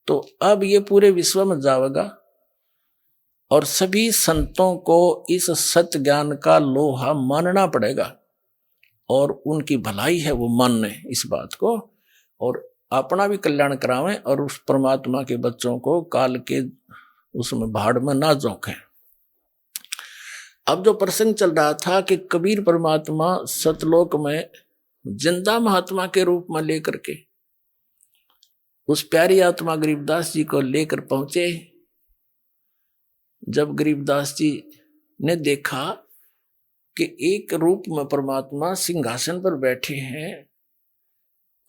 तो अब ये पूरे विश्व में जाएगा और सभी संतों को इस सत्य ज्ञान का लोहा मानना पड़ेगा, और उनकी भलाई है वो माने इस बात को, और अपना भी कल्याण करावें, और उस परमात्मा के बच्चों को काल के उसमें भाड़ में ना झोंकें। अब जो प्रसंग चल रहा था कि कबीर परमात्मा सतलोक में जिंदा महात्मा के रूप में लेकर के उस प्यारी आत्मा गरीबदास जी को लेकर पहुंचे। जब गरीबदास जी ने देखा कि एक रूप में परमात्मा सिंहासन पर बैठे हैं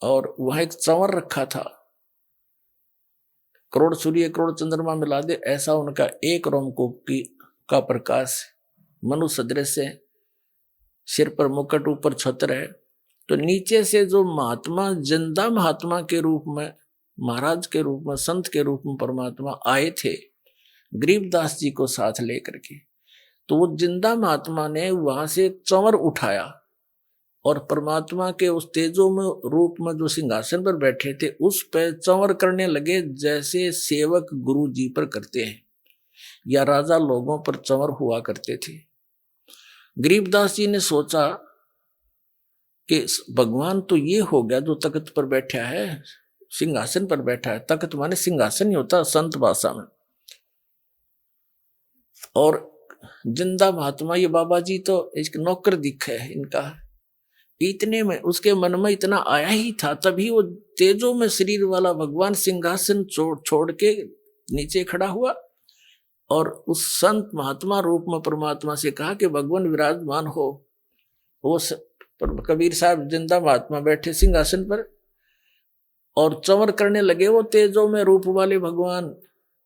और वहां एक चंवर रखा था, करोड़ सूर्य करोड़ चंद्रमा मिला दे ऐसा उनका एक रोमकूप का प्रकाश, मनुष्य सदृश है, सिर पर मुकुट, ऊपर छत्र है। तो नीचे से जो महात्मा जिंदा महात्मा के रूप में, महाराज के रूप में, संत के रूप में परमात्मा आए थे गरीबदास जी को साथ लेकर के, तो वो जिंदा महात्मा ने वहां से चंवर उठाया और परमात्मा के उस तेजो में रूप में जो सिंहासन पर बैठे थे उस पर चंवर करने लगे, जैसे सेवक गुरु जी पर करते हैं या राजा लोगों पर चंवर हुआ करते थे। गरीबदास जी ने सोचा कि भगवान तो ये हो गया जो तख्त पर बैठा है, सिंहासन पर बैठा है, तख्त माने सिंहासन ही होता संत भाषा में, और जिंदा महात्मा ये बाबा जी तो एक नौकर दिख है इनका। इतने में उसके मन में इतना आया ही था, तभी वो तेजो में शरीर वाला भगवान सिंहासन छोड़ के नीचे खड़ा हुआ और उस संत महात्मा रूप में परमात्मा से कहा कि भगवान विराजमान हो। वो कबीर साहब जिंदा महात्मा बैठे सिंहासन पर और चंवर करने लगे, वो तेजो में रूप वाले भगवान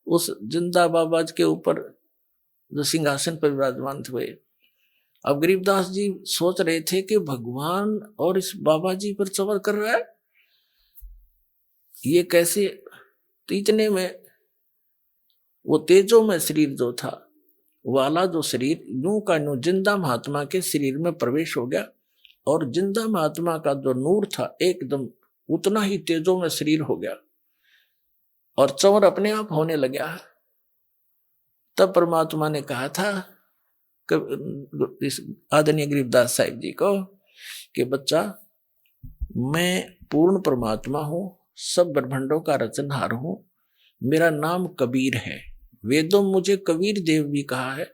उस जिंदा बाबा के ऊपर जो सिंहासन पर विराजमान हुए। अब गरीबदास जी सोच रहे थे कि भगवान और इस बाबा जी पर चंवर कर रहा है, ये कैसे। तो इतने में वो तेजो में शरीर जो था वाला जो शरीर यूं का यूं जिंदा महात्मा के शरीर में प्रवेश हो गया, और जिंदा महात्मा का जो नूर था एकदम उतना ही तेजो में शरीर हो गया और चंवर अपने आप होने लगा। तब परमात्मा ने कहा था आदरणीय गरीबदास साहिब जी को कि बच्चा, मैं पूर्ण परमात्मा हूं, सब ब्रह्मांडों का रचनहार हूं, मेरा नाम कबीर है। वेदों मुझे कबीर देव भी कहा है।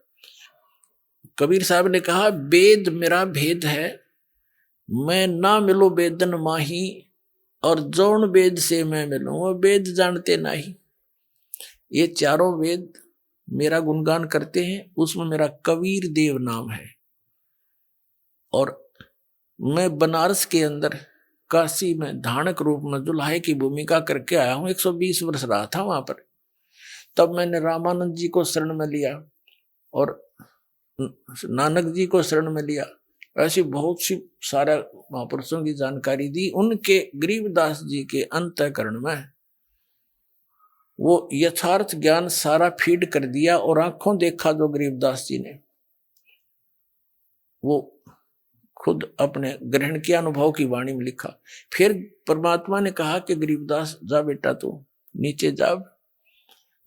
कबीर साहब ने कहा वेद मेरा भेद है, मैं ना मिलो वेदन माही, और जौन वेद से मैं मिलूं वो वेद जानते नहीं। ये चारों वेद मेरा गुणगान करते हैं, उसमें मेरा कबीर देव नाम है। और मैं बनारस के अंदर काशी में धानक रूप में दुल्हे की भूमिका करके आया हूं, 120 वर्ष रहा था वहां पर। तब मैंने रामानंद जी को शरण में लिया और नानक जी को शरण में लिया। ऐसी बहुत सी सारा महापुरुषों की जानकारी दी। उनके गरीबदास जी के अंतःकरण में वो यथार्थ ज्ञान सारा फीड कर दिया, और आंखों देखा जो गरीबदास जी ने, वो खुद अपने ग्रहण किया, अनुभव की वाणी में लिखा। फिर परमात्मा ने कहा कि गरीबदास जा बेटा, तू नीचे जा,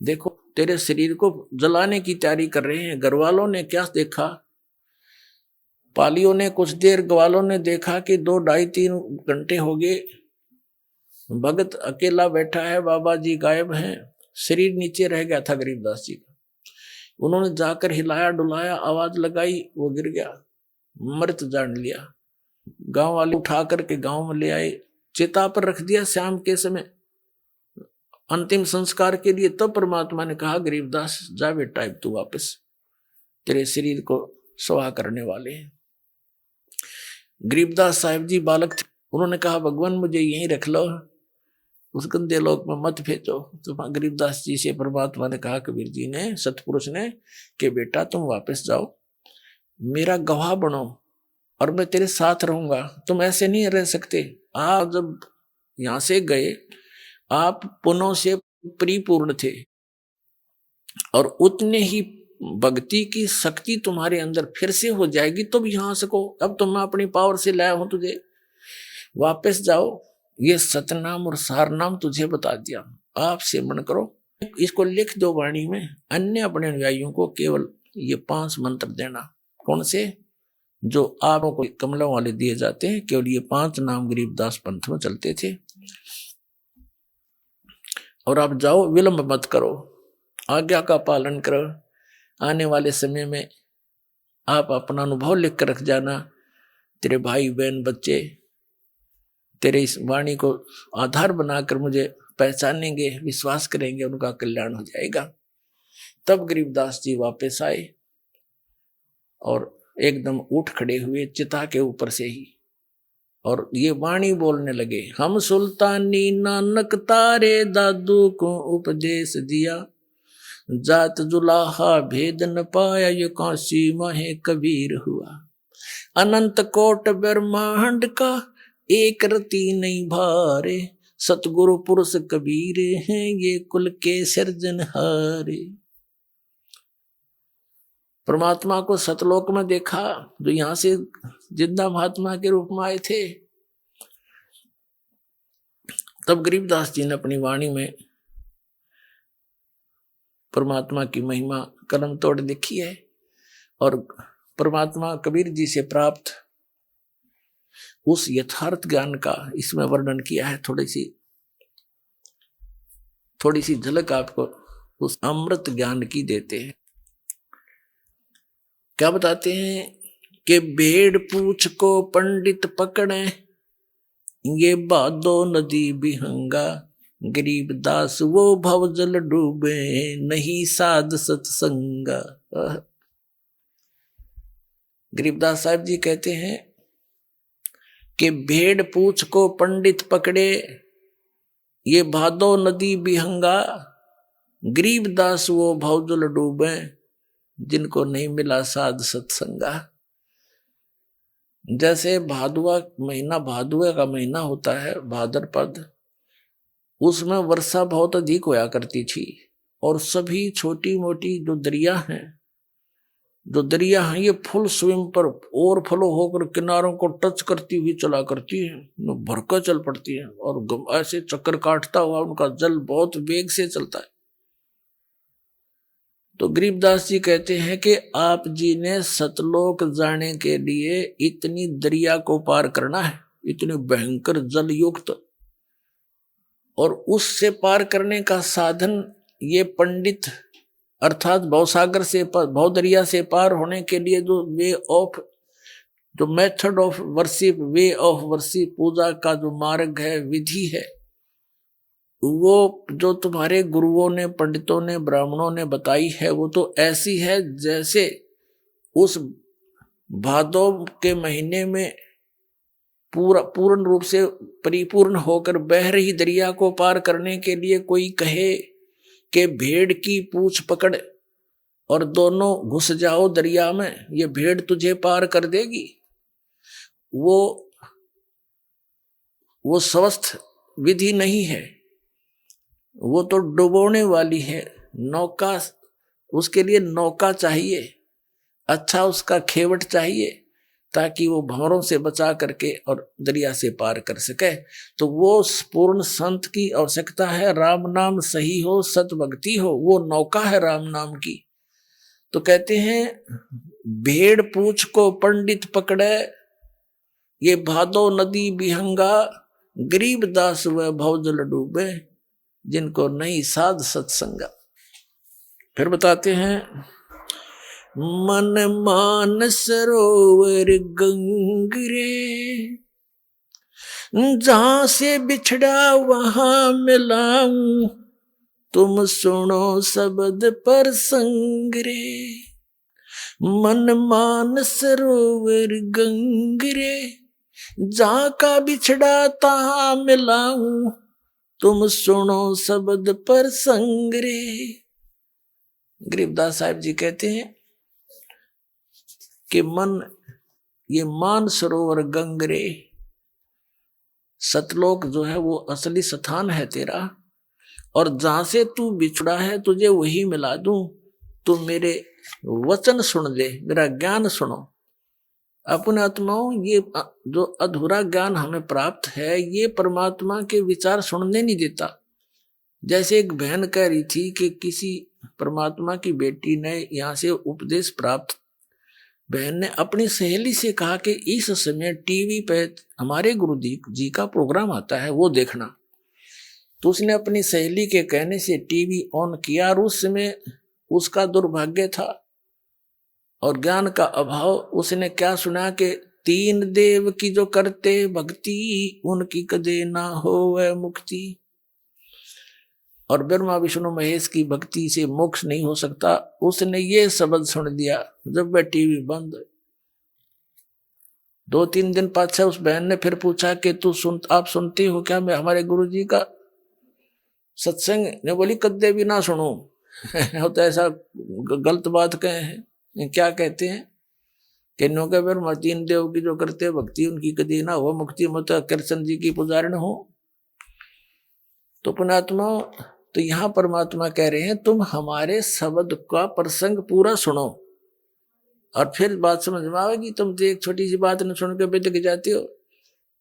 देखो तेरे शरीर को जलाने की तैयारी कर रहे हैं। घर वालों ने क्या देखा, पालियों ने कुछ देर, ग्वालों ने देखा कि 2, 2.5, 3 घंटे हो गए, भगत अकेला बैठा है, बाबा जी गायब हैं, शरीर नीचे रह गया था गरीबदास जी का। उन्होंने जाकर हिलाया डुलाया, आवाज लगाई, वो गिर गया, मृत जान लिया। गांव वाले उठा करके गांव में ले आए, चिता पर रख दिया शाम के समय अंतिम संस्कार के लिए। तब परमात्मा ने कहा गरीबदास जा बेटा अब तू वापस, तेरे शरीर को सुहा करने वाले हैं। गरीबदास साहिब जी बालक थे, उन्होंने कहा भगवान मुझे यहीं रख लो, उस गंदे लोक में मत भेजो। तो गरीबदास जी से परमात्मा ने कहा, कबीर जी ने, सतपुरुष ने, कि बेटा तुम वापस जाओ, मेरा गवाह बनो और मैं तेरे साथ रहूंगा। तुम ऐसे नहीं रह सकते। आप जब यहां से गए आप पुनः से परिपूर्ण थे और उतने ही भक्ति की शक्ति तुम्हारे अंदर फिर से हो जाएगी तो भी यहां सको। अब तो मैं अपनी पावर से लाया हूं तुझे, वापस जाओ, ये सतनाम और सारनाम तुझे बता दिया, आप सेवन करो। इसको लिख दो वाणी में, अन्य अपने अनुयायियों को केवल ये 5 मंत्र देना। कौन से? जो आपको को कमलों वाले दिए जाते हैं, केवल ये 5 नाम गरीबदास पंथ में चलते थे। और आप जाओ, विलंब मत करो, आज्ञा का पालन करो। आने वाले समय में आप अपना अनुभव लिख कर रख जाना, तेरे भाई बहन बच्चे तेरे इस वाणी को आधार बनाकर मुझे पहचानेंगे, विश्वास करेंगे, उनका कल्याण हो जाएगा। तब गरीबदास जी वापस आए और एकदम उठ खड़े हुए चिता के ऊपर से ही, और ये वाणी बोलने लगे, हम सुल्तानी नानक तारे दादू को उपदेश दिया, जात जुलाहा भेद न पाया ये काशी माहे कबीर हुआ। अनंत कोट ब्रह्मांड का एक रति नहीं भारे, सतगुरु पुरुष कबीर हैं ये कुल के सिरजनहारे। परमात्मा को सतलोक में देखा, जो यहां से जिंदा महात्मा के रूप में आए थे। तब गरीबदास जी ने अपनी वाणी में परमात्मा की महिमा कलम तोड़ लिखी है और परमात्मा कबीर जी से प्राप्त उस यथार्थ ज्ञान का इसमें वर्णन किया है। थोड़ी सी झलक आपको उस अमृत ज्ञान की देते हैं। क्या बताते हैं कि भेड़ पूछ को पंडित पकड़े, ये बादो नदी बिहंगा, गरीबदास वो भवजल डूबे, नहीं साध सत्संगा। गरीबदास साहब जी कहते हैं कि भेड़ पूछ को पंडित पकड़े, ये भादो नदी बिहंगा, गरीबदास वो भवजल डूबे, जिनको नहीं मिला साध सत्संगा। जैसे भादुआ महीना, भादुआ का महीना होता है भाद्रपद, उसमें वर्षा बहुत अधिक होया करती थी और सभी छोटी मोटी जो दरिया हैं ये फुल स्विम पर ओवरफ्लो होकर किनारों को टच करती हुई चला करती है, भरकर चल पड़ती है और ऐसे चक्कर काटता हुआ उनका जल बहुत वेग से चलता है। तो गरीबदास जी कहते हैं कि आप जी ने सतलोक जाने के लिए इतनी दरिया को पार करना है, इतने भयंकर जल युक्त, और उससे पार करने का साधन ये पंडित अर्थात भवसागर से भवदरिया से पार होने के लिए जो method of worship, way of worship, पूजा का जो मार्ग है, विधि है, वो जो तुम्हारे गुरुओं ने, पंडितों ने, ब्राह्मणों ने बताई है, वो तो ऐसी है जैसे उस भादो के महीने में पूर्ण रूप से परिपूर्ण होकर बह रही दरिया को पार करने के लिए कोई कहे कि भेड़ की पूंछ पकड़ और दोनों घुस जाओ दरिया में, ये भेड़ तुझे पार कर देगी। वो स्वस्थ विधि नहीं है, वो तो डुबोने वाली है। नौका, उसके लिए नौका चाहिए, अच्छा उसका खेवट चाहिए, ताकि वो भंवरों से बचा करके और दरिया से पार कर सके। तो वो पूर्ण संत की आवश्यकता है। राम नाम सही हो, सत भक्ति हो, वो नौका है राम नाम की। तो कहते हैं भेड़ पूछ को पंडित पकड़े, ये भादो नदी बिहंगा, गरीबदास व भवजल डूबे, जिनको नहीं साध सत्संगा। फिर बताते हैं मन मान सरोवर गंगरे, जहां से बिछड़ा वहां मिलाऊं, तुम सुनो शब्द पर संग रे। मन मान सरोवर गंग रे, जहां का बिछड़ा तहां मिलाऊं, तुम सुनो शब्द पर संग रे। गरीबदास साहब जी कहते हैं कि मन, ये मान सरोवर गंग रे, सतलोक जो है वो असली स्थान है तेरा, और जहां से तू बिछड़ा है तुझे वही मिला दूं। तू मेरे वचन सुन ले, मेरा ज्ञान सुनो। अपने आत्माओं, ये जो अधूरा ज्ञान हमें प्राप्त है, ये परमात्मा के विचार सुनने नहीं देता। जैसे एक बहन कह रही थी कि किसी परमात्मा की बेटी ने यहाँ से उपदेश प्राप्त, बहन ने अपनी सहेली से कहा कि इस समय टीवी पे हमारे गुरु जी का प्रोग्राम आता है, वो देखना। तो उसने अपनी सहेली के कहने से टीवी ऑन किया, और उस समय उसका दुर्भाग्य था और ज्ञान का अभाव। उसने क्या सुना कि 3 देव की जो करते भक्ति, उनकी कदे ना हो वह मुक्ति। और ब्रह्मा विष्णु महेश की भक्ति से मोक्ष नहीं हो सकता। उसने ये शब्द सुन दिया जब वह टीवी बंद। 2-3 दिन पाछे उस बहन ने फिर पूछा कि आप सुनती हो क्या मैं हमारे गुरु जी का सत्संग? ने बोली कदे भी ना सुनो। तो ऐसा गलत बात कहे हैं। क्या कहते हैं कि नो के फिर 3 देव की जो करते भक्ति, उनकी कदी ना हो मुक्ति, मत कृष्ण जी की पुजारण हो। तो पुणात्मा, तो यहाँ परमात्मा कह रहे हैं तुम हमारे शब्द का प्रसंग पूरा सुनो और फिर बात समझ में आएगी। तुम तो एक छोटी सी बात न सुन के बेतक जाती हो।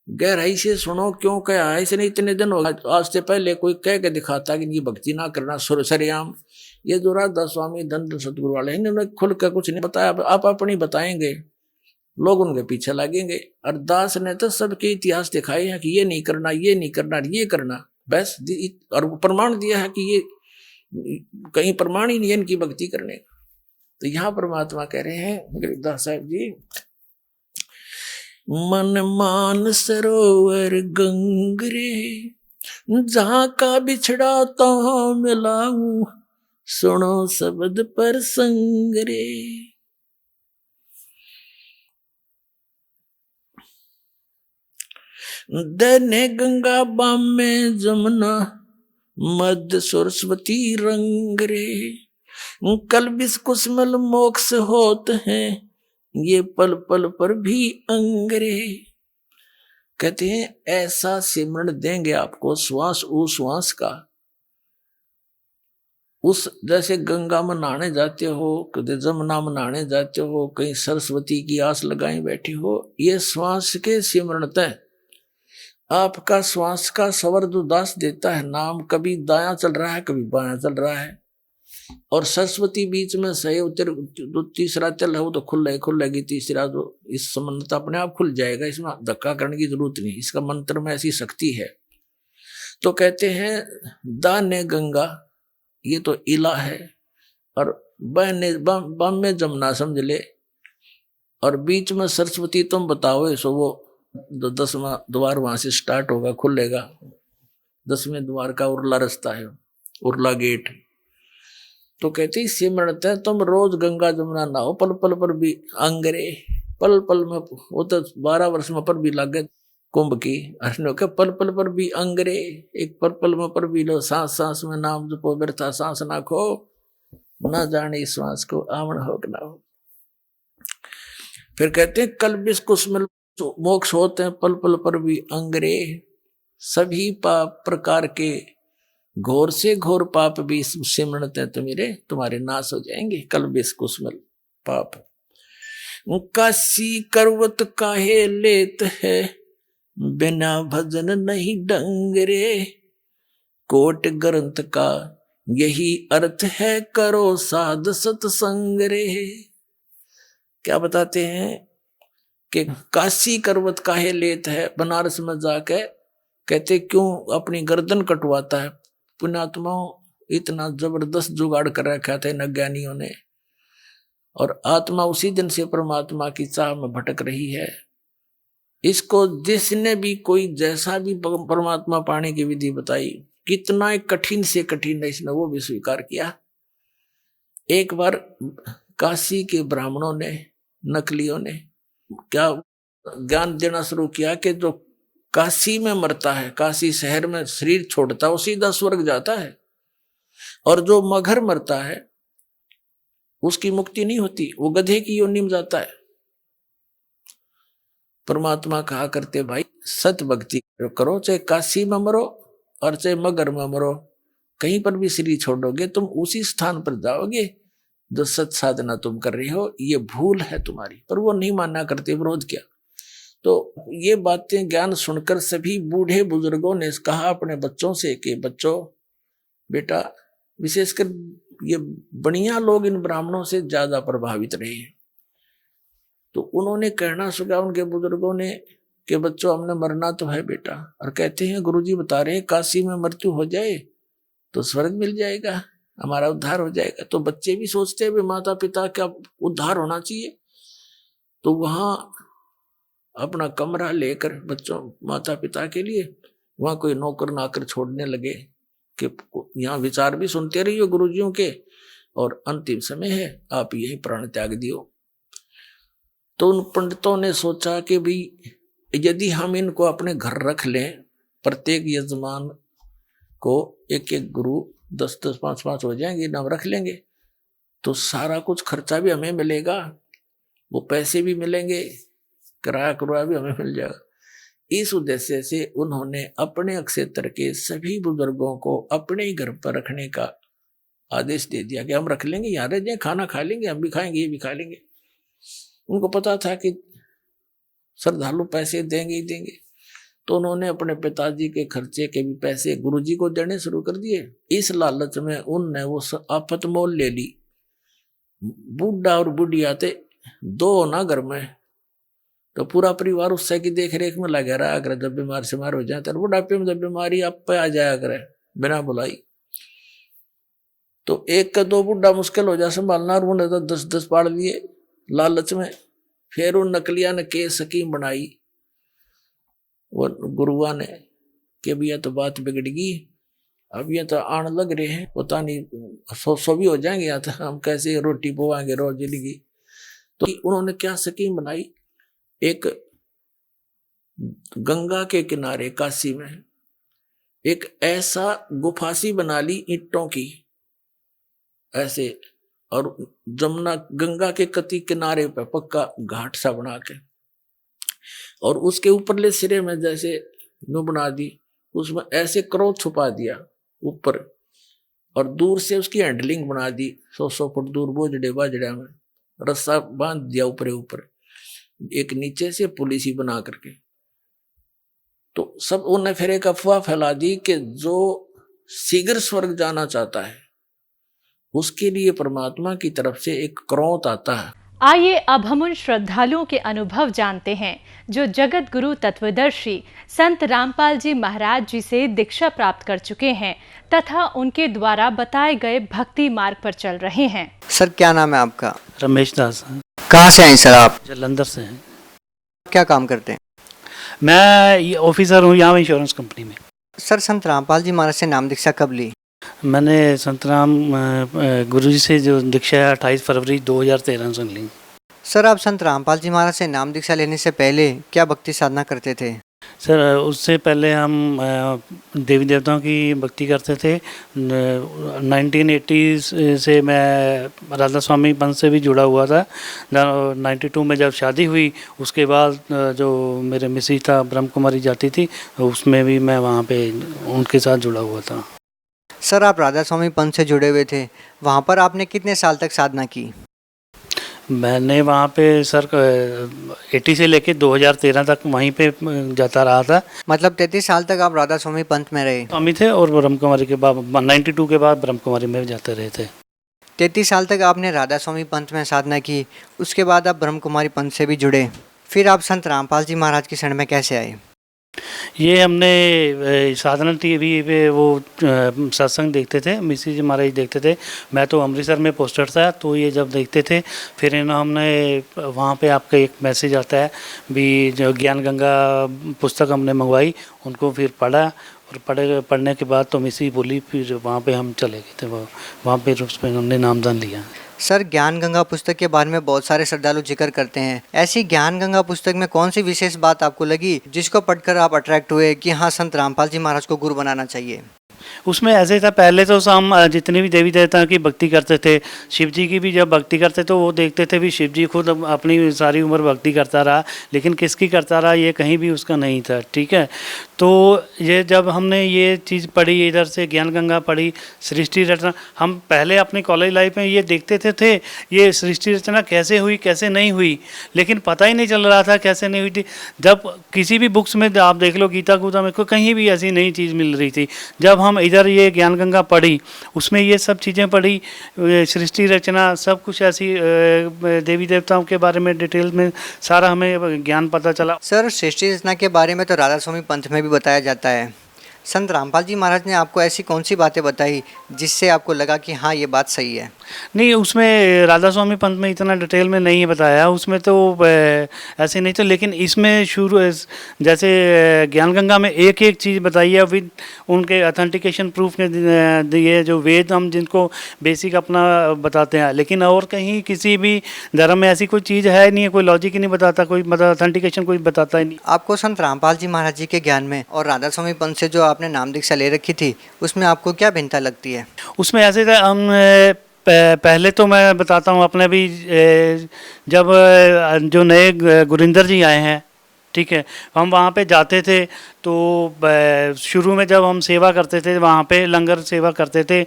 गहराई से सुनो। क्यों कहा ऐसे नहीं, इतने दिन हो गए आज से पहले कोई कह के दिखाता कि इनकी भक्ति ना करना सरेआम। ये जो राधा स्वामी धन सतगुरु वाले हैं, इन्होंने खुल कर कुछ नहीं बताया। आप अपनी बताएंगे, लोग उनके पीछे लगेंगे। और दास ने तो सबके इतिहास दिखाए हैं कि ये नहीं करना, ये नहीं करना, ये करना, बस। और प्रमाण दिया है कि ये कहीं प्रमाण ही नहीं है इनकी भक्ति करने का। तो यहाँ परमात्मा कह रहे हैं गरीबदास साहब जी, मन मान सरोवर गंग रे, जहां का बिछड़ा तहां मिलाऊं, सुनो शब्द पर संग रे। दने गंगा बाम में जमुना, मध्य सरस्वती रंग रे, कल बिस कुसमल मोक्ष होत हैं, ये पल पल पर भी अंगरे। कहते हैं ऐसा सिमरण देंगे आपको श्वास उश्वास का। उस जैसे गंगा में नहाने जाते हो, कभी जमुना में नहाने जाते हो, कहीं सरस्वती की आस लगाई बैठी हो, ये श्वास के सिमरण तय आपका श्वास का स्वर जो दास देता है नाम, कभी दायां चल रहा है कभी बायां चल रहा है। और सरस्वती बीच में सही उतर, तीसरा चल है वो तो खुलेगी, तीसरा जो इस संबंध अपने आप खुल जाएगा। इसमें धक्का करने की जरूरत नहीं, इसका मंत्र में ऐसी शक्ति है। तो कहते हैं दाने गंगा, ये तो इला है, और बम में जमुना समझ ले, और बीच में सरस्वती तुम बताओ। सो वो 10वां द्वार वहां से स्टार्ट होगा, खुलेगा। 10वें द्वार का उर्ला रास्ता है, उर्ला गेट। तो कहती सिमरत है तुम रोज गंगा जमुना नहाओ, पल पल पर भी अंगरे। पल पल में वो तो 12 वर्ष में पर भी लागे कुंभ की, अर्नो के पल पल पर भी अंगरे। एक पल पल में पर भी लो, सांस सांस में नाम जपो, व्यर्था सांस ना खो, ना जाने श्वास को आवण हो कि ना हो। फिर कहते हैं कल बिस कुसमल मोक्ष होते हैं, पल पल पर भी अंगरे। सभी पाप प्रकार के घोर से घोर पाप भी सिमरते तुम्हारे नाश हो जाएंगे। कल बिस कुसमल पाप। काशी करवत काहे लेत है, बिना भजन नहीं डंगरे। कोट ग्रंथ का यही अर्थ है, करो साध सत्संग रे। क्या बताते हैं कि काशी करवत काहे लेत है, बनारस में जाके कहते क्यों अपनी गर्दन कटवाता है। पुण्यात्माओं, इतना जबरदस्त जुगाड़ कर रखा था इन अज्ञानियों ने, और आत्मा उसी दिन से परमात्मा की चाह में भटक रही है। इसको जिसने भी कोई जैसा भी परमात्मा पाने की विधि बताई, कितना एक कठिन से कठिन है, इसने वो भी स्वीकार किया। एक बार काशी के ब्राह्मणों ने, नकलियों ने क्या ज्ञान देना शुरू किया कि जो काशी में मरता है, काशी शहर में शरीर छोड़ता है, वो सीधा स्वर्ग जाता है, और जो मगर मरता है उसकी मुक्ति नहीं होती, वो गधे की योनि में जाता है। परमात्मा कहा करते, भाई सत भक्ति करो, चाहे काशी में मरो और चाहे मगर में मरो, कहीं पर भी शरीर छोड़ोगे तुम उसी स्थान पर जाओगे जो सत साधना तुम कर रही हो, ये भूल है तुम्हारी। पर वो नहीं मानना करते, विरोध किया। तो ये बातें ज्ञान सुनकर सभी बूढ़े बुजुर्गों ने कहा अपने बच्चों से कि बच्चों, बेटा, विशेषकर ये बढ़िया लोग इन ब्राह्मणों से ज्यादा प्रभावित रहे हैं। तो उन्होंने कहना सुना उनके बुजुर्गों ने कि बच्चों, हमने मरना तो है बेटा, और कहते हैं गुरुजी बता रहे काशी में मृत्यु हो जाए तो स्वर्ग मिल जाएगा, हमारा उद्धार हो जाएगा। तो बच्चे भी सोचते हैं माता पिता का उद्धार होना चाहिए, तो वहां अपना कमरा लेकर बच्चों माता पिता के लिए वहां कोई नौकर नाकर छोड़ने लगे कि यहाँ विचार भी सुनते रहिए गुरुजियों के, और अंतिम समय है, आप यही प्राण त्याग दियो। तो उन पंडितों ने सोचा कि भाई यदि हम इनको अपने घर रख लें, प्रत्येक यजमान को एक एक गुरु 10-10, 5-5 हो जाएंगे, नाम रख लेंगे, तो सारा कुछ खर्चा भी हमें मिलेगा, वो पैसे भी मिलेंगे, किराया कुराया भी हमें मिल जाएगा। इस उद्देश्य से उन्होंने अपने क्षेत्र के सभी बुजुर्गों को अपने ही घर पर रखने का आदेश दे दिया कि हम रख लेंगे, यहाँ रह जाए, खाना खा लेंगे, हम भी खाएंगे, ये भी खा लेंगे। उनको पता था कि श्रद्धालु पैसे देंगे ही देंगे, तो उन्होंने अपने पिताजी के खर्चे के भी पैसे गुरुजी को देने शुरू कर दिए। इस लालच में उनने वो आफत मोल ले ली। बूढ़ा और बुढ़िया थे दो ना घर में, तो पूरा परिवार उससे की देख रेख में लगा रहा। अगर जब बीमार शिमार हो जाए तो बुढ़ापे में जब बीमारी आप पे आ जाया करे बिना बुलाई, तो एक का दो बुढ़ा मुश्किल हो जाए संभालना, और उन्होंने तो 10-10 पाड़ लिए लालच में। फिर उन नकलिया ने के स्कीम बनाई, वो गुरुआ ने कि भैया तो बात बिगड़गी, अब ये तो आने लग रहे हैं, पता नहीं 100 भी हो जाएंगे, या तो हम कैसे रोटी पवाएंगे रोज जिंदगी। तो उन्होंने क्या स्कीम बनाई, एक गंगा के किनारे काशी में एक ऐसा गुफासी बना ली ईंटों की ऐसे, और जमुना गंगा के कति किनारे पे पक्का घाट सा बना के, और उसके ऊपरले सिरे में जैसे नु बना दी, उसमें ऐसे क्रोध छुपा दिया ऊपर, और दूर से उसकी हैंडलिंग बना दी 100 फुट दूर बोझड़े बाजड़ा में रस्सा बांध दिया ऊपर, एक नीचे से पुलिस ही बना करके। तो सब उन्हें फिर एक अफवाह फैला दी कि जो शीघ्र स्वर्ग जाना चाहता है उसके लिए परमात्मा की तरफ से एक क्रोध आता है। आइए अब हम उन श्रद्धालुओं के अनुभव जानते हैं जो जगत गुरु तत्वदर्शी संत रामपाल जी महाराज जी से दीक्षा प्राप्त कर चुके हैं तथा उनके द्वारा बताए गए भक्ति मार्ग पर चल रहे हैं। सर क्या नाम है आपका? रमेश दास। कहाँ से हैं सर आप? जलंधर से हैं। क्या काम करते हैं? मैं ऑफिसर हूँ यहाँ इंश्योरेंस कंपनी में। सर संत रामपाल जी महाराज से नाम दीक्षा कब ली? मैंने संत राम गुरुजी से जो दीक्षा है 28 फरवरी 2013 से ली। सर आप संत रामपाल जी महाराज से नाम दीक्षा लेने से पहले क्या भक्ति साधना करते थे? सर उससे पहले हम देवी देवताओं की भक्ति करते थे। 1980 से मैं राधा स्वामी पंथ से भी जुड़ा हुआ था। 92 में जब शादी हुई उसके बाद जो मेरे मिसेज था ब्रह्म कुमारी जाती थी, उसमें भी मैं वहाँ पे उनके साथ जुड़ा हुआ था। सर आप राधा स्वामी पंथ से जुड़े हुए थे, वहाँ पर आपने कितने साल तक साधना की? मैंने वहाँ पे सर 80 से लेके 2013 तक वहीं पे जाता रहा था। मतलब 33 साल तक आप राधा स्वामी पंथ में रहे? स्वामी थे और ब्रह्म कुमारी के बाद 92 के बाद ब्रह्म कुमारी में जाते रहे थे। 33 साल तक आपने राधा स्वामी पंथ में साधना की, उसके बाद आप ब्रह्म कुमारी पंथ से भी जुड़े, फिर आप संत रामपाल जी महाराज की शरण में कैसे आए? ये हमने साधना टीवी पे वो सत्संग देखते थे, मिसी जी महाराज देखते थे। मैं तो अमृतसर में पोस्टर था, तो ये जब देखते थे फिर हमने वहाँ पे आपका एक मैसेज आता है भी, जो ज्ञान गंगा पुस्तक हमने मंगवाई, उनको फिर पढ़ा और पढ़ने के बाद तो मिसी बोली, फिर वहाँ पे हम चले गए थे। वहाँ पे उस पर हमने नामदान लिया। सर, ज्ञान गंगा पुस्तक के बारे में बहुत सारे श्रद्धालु जिक्र करते हैं। ऐसी ज्ञान गंगा पुस्तक में कौन सी विशेष बात आपको लगी जिसको पढ़कर आप अट्रैक्ट हुए कि हाँ, संत रामपाल जी महाराज को गुरु बनाना चाहिए? उसमें ऐसे था, पहले तो हम जितने भी देवी देवता की भक्ति करते थे, शिव जी की भी जब भक्ति करते तो वो देखते थे भी शिव जी खुद अपनी सारी उम्र भक्ति करता रहा, लेकिन किसकी करता रहा ये कहीं भी उसका नहीं था। ठीक है, तो ये जब हमने ये चीज़ पढ़ी, इधर से ज्ञान गंगा पढ़ी, सृष्टि रचना, हम पहले अपनी कॉलेज लाइफ में ये देखते थे ये सृष्टि रचना कैसे हुई कैसे नहीं हुई, लेकिन पता ही नहीं चल रहा था कैसे नहीं हुई थी। जब किसी भी बुक्स में आप देख लो, गीता गूता में कहीं भी ऐसी नई चीज़ मिल रही थी। जब हम इधर ये ज्ञान गंगा पढ़ी, उसमें ये सब चीज़ें पढ़ी, सृष्टि रचना सब कुछ ऐसी देवी देवताओं के बारे में डिटेल में सारा हमें ज्ञान पता चला। सर, सृष्टि रचना के बारे में तो राधा स्वामी पंथ में भी बताया जाता है। संत रामपाल जी महाराज ने आपको ऐसी कौन सी बातें बताई जिससे आपको लगा कि हाँ, ये बात सही है? नहीं, उसमें राधा स्वामी पंथ में इतना डिटेल में नहीं बताया, उसमें तो ऐसे नहीं था, लेकिन इसमें शुरू जैसे ज्ञान गंगा में एक एक चीज़ बताई है विद उनके अथेंटिकेशन प्रूफ ने दिए, जो वेद हम जिनको बेसिक अपना बताते हैं, लेकिन और कहीं किसी भी धर्म में ऐसी कोई चीज़ है नहीं है, कोई लॉजिक ही नहीं बताता, कोई मतलब अथेंटिकेशन कोई बताता ही नहीं। आपको संत रामपाल जी महाराज जी के ज्ञान में और राधा स्वामी पंथ से जो आपने नाम दीक्षा ले रखी थी, उसमें आपको क्या भिन्नता लगती है? उसमें ऐसे था, हम पहले तो मैं बताता हूँ अपने भी, जब जो नए गुरिंदर जी आए हैं, ठीक है, हम वहाँ पे जाते थे तो शुरू में जब हम सेवा करते थे वहाँ पे लंगर सेवा करते थे,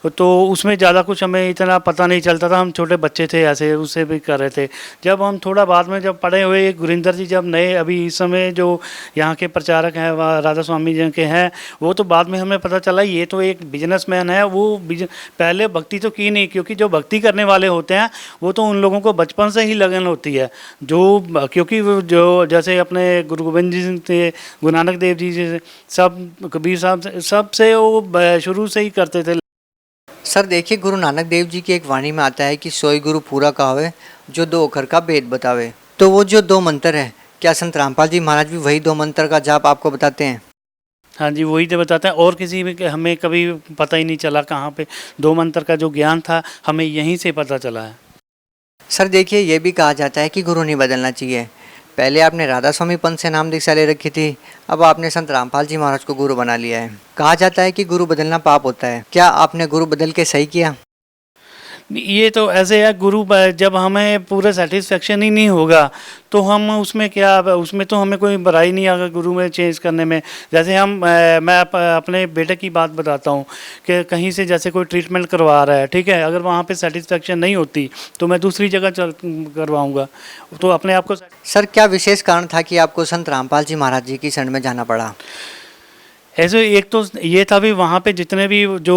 तो उसमें ज़्यादा कुछ हमें इतना पता नहीं चलता था, हम छोटे बच्चे थे ऐसे उससे भी कर रहे थे। जब हम थोड़ा बाद में जब पढ़े हुए गुरिंदर जी जब नए अभी इस समय जो यहाँ के प्रचारक हैं राधा स्वामी जी के हैं, वो तो बाद में हमें पता चला ये तो एक बिजनेसमैन है। वो पहले भक्ति तो की नहीं, क्योंकि जो भक्ति करने वाले होते हैं वो तो उन लोगों को बचपन से ही लगन होती है, जो क्योंकि जो जैसे अपने गुरु गोविंद जी थे, गुरु नानक देव जी से, सब कबीर साहब से, सबसे वो शुरू से ही करते थे। सर देखिए, गुरु नानक देव जी की एक वाणी में आता है कि सोई गुरु पूरा कहावे जो दो अक्षर का भेद बतावे। तो वो जो दो मंत्र है, क्या संत रामपाल जी महाराज भी वही दो मंत्र का जाप आपको बताते हैं? हाँ जी, वही तो बताते हैं, और किसी में हमें कभी पता ही नहीं चला कहाँ पे दो मंत्र का जो ज्ञान था हमें यहीं से पता चला है। सर देखिए, ये भी कहा जाता है कि गुरु नहीं बदलना चाहिए। पहले आपने राधा स्वामी पंथ से नाम दीक्षा ले रखी थी, अब आपने संत रामपाल जी महाराज को गुरु बना लिया है। कहा जाता है कि गुरु बदलना पाप होता है, क्या आपने गुरु बदल के सही किया? ये तो ऐसे है, गुरु जब हमें पूरा सेटिस्फेक्शन ही नहीं होगा तो हम उसमें क्या, उसमें तो हमें कोई बुराई नहीं आएगा गुरु में चेंज करने में। जैसे मैं अपने बेटे की बात बताता हूँ कि कहीं से जैसे कोई ट्रीटमेंट करवा रहा है, ठीक है, अगर वहाँ पे सेटिस्फेक्शन नहीं होती तो मैं दूसरी जगह करवाऊँगा, तो अपने आप को। सर, क्या विशेष कारण था कि आपको संत रामपाल जी महाराज जी की शरण में जाना पड़ा? ऐसे एक तो ये था भी वहाँ पे जितने भी जो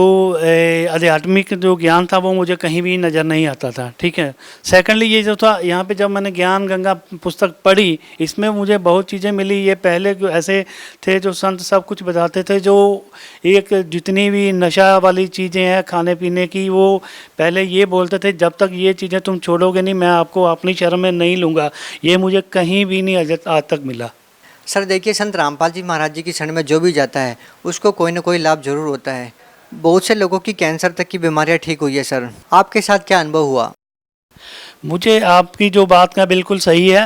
आध्यात्मिक जो ज्ञान था वो मुझे कहीं भी नज़र नहीं आता था, ठीक है। सेकंडली ये जो था, यहाँ पे जब मैंने ज्ञान गंगा पुस्तक पढ़ी, इसमें मुझे बहुत चीज़ें मिली। ये पहले ऐसे थे जो संत सब कुछ बताते थे, जो एक जितनी भी नशा वाली चीज़ें हैं खाने पीने की, वो पहले ये बोलते थे जब तक ये चीज़ें तुम छोड़ोगे नहीं मैं आपको अपनी शरण में नहीं लूँगा। ये मुझे कहीं भी नहीं आज तक मिला। सर देखिए, संत रामपाल जी महाराज जी की शरण में जो भी जाता है उसको कोई ना कोई लाभ जरूर होता है। बहुत से लोगों की कैंसर तक की बीमारियां ठीक हुई है। सर, आपके साथ क्या अनुभव हुआ? मुझे आपकी जो बात का बिल्कुल सही है,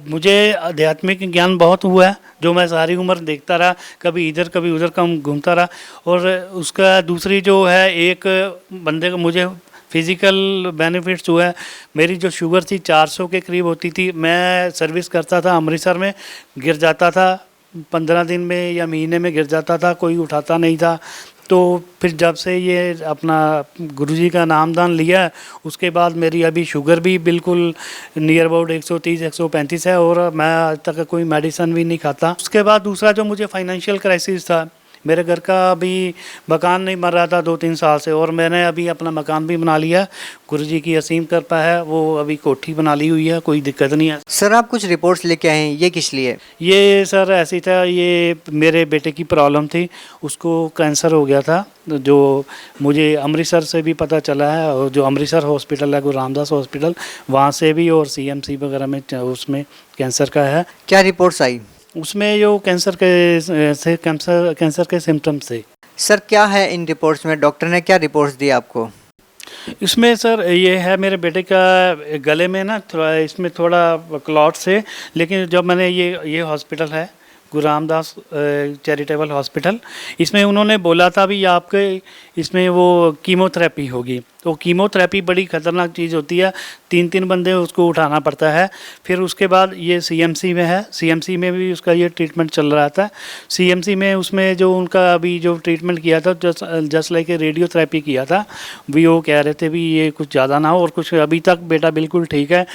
मुझे आध्यात्मिक ज्ञान बहुत हुआ है, जो मैं सारी उम्र देखता रहा, कभी इधर कभी उधर कम घूमता रहा। और उसका दूसरी जो है, एक बंदे को मुझे फिज़िकल बेनिफिट्स हुआ है। मेरी जो शुगर थी 400 के करीब होती थी, मैं सर्विस करता था अमृतसर में, गिर जाता था 15 दिन में या महीने में गिर जाता था, कोई उठाता नहीं था। तो फिर जब से ये अपना गुरुजी का नामदान लिया, उसके बाद मेरी अभी शुगर भी बिल्कुल नियर अबाउट 130-135 है, और मैं आज तक कोई मेडिसिन भी नहीं खाता। उसके बाद दूसरा जो मुझे फाइनेंशियल क्राइसिस था, मेरे घर का अभी मकान नहीं बन रहा था 2-3 साल से, और मैंने अभी अपना मकान भी बना लिया। गुरुजी की असीम कृपा है, वो अभी कोठी बना ली हुई है, कोई दिक्कत नहीं है। सर आप कुछ रिपोर्ट्स लेके आए हैं, ये किस लिए? ये सर ऐसी था, ये मेरे बेटे की प्रॉब्लम थी, उसको कैंसर हो गया था, जो मुझे अमृतसर से भी पता चला है, और जो अमृतसर हॉस्पिटल है गुरु रामदास हॉस्पिटल, वहाँ से भी, और CMC वगैरह में उसमें कैंसर का है। क्या रिपोर्ट्स आई? उसमें जो कैंसर के सिम्टम्स थे। सर क्या है इन रिपोर्ट्स में? डॉक्टर ने क्या रिपोर्ट्स दी आपको? इसमें सर ये है, मेरे बेटे का गले में ना थोड़ा, इसमें थोड़ा क्लॉट्स है, लेकिन जब मैंने ये हॉस्पिटल है गुरु रामदास चैरिटेबल हॉस्पिटल, इसमें उन्होंने बोला था भी आपके इसमें वो कीमोथेरेपी होगी। तो कीमोथेरेपी बड़ी ख़तरनाक चीज़ होती है, 3-3 बंदे उसको उठाना पड़ता है। फिर उसके बाद ये CMC में है, CMC में भी उसका ये ट्रीटमेंट चल रहा था। CMC में उसमें जो उनका अभी जो ट्रीटमेंट किया था, जस्ट लाइक रेडियोथेरेपी किया था, भी वो कह रहे थे भी ये कुछ ज़्यादा ना हो, और कुछ अभी तक बेटा बिल्कुल ठीक है।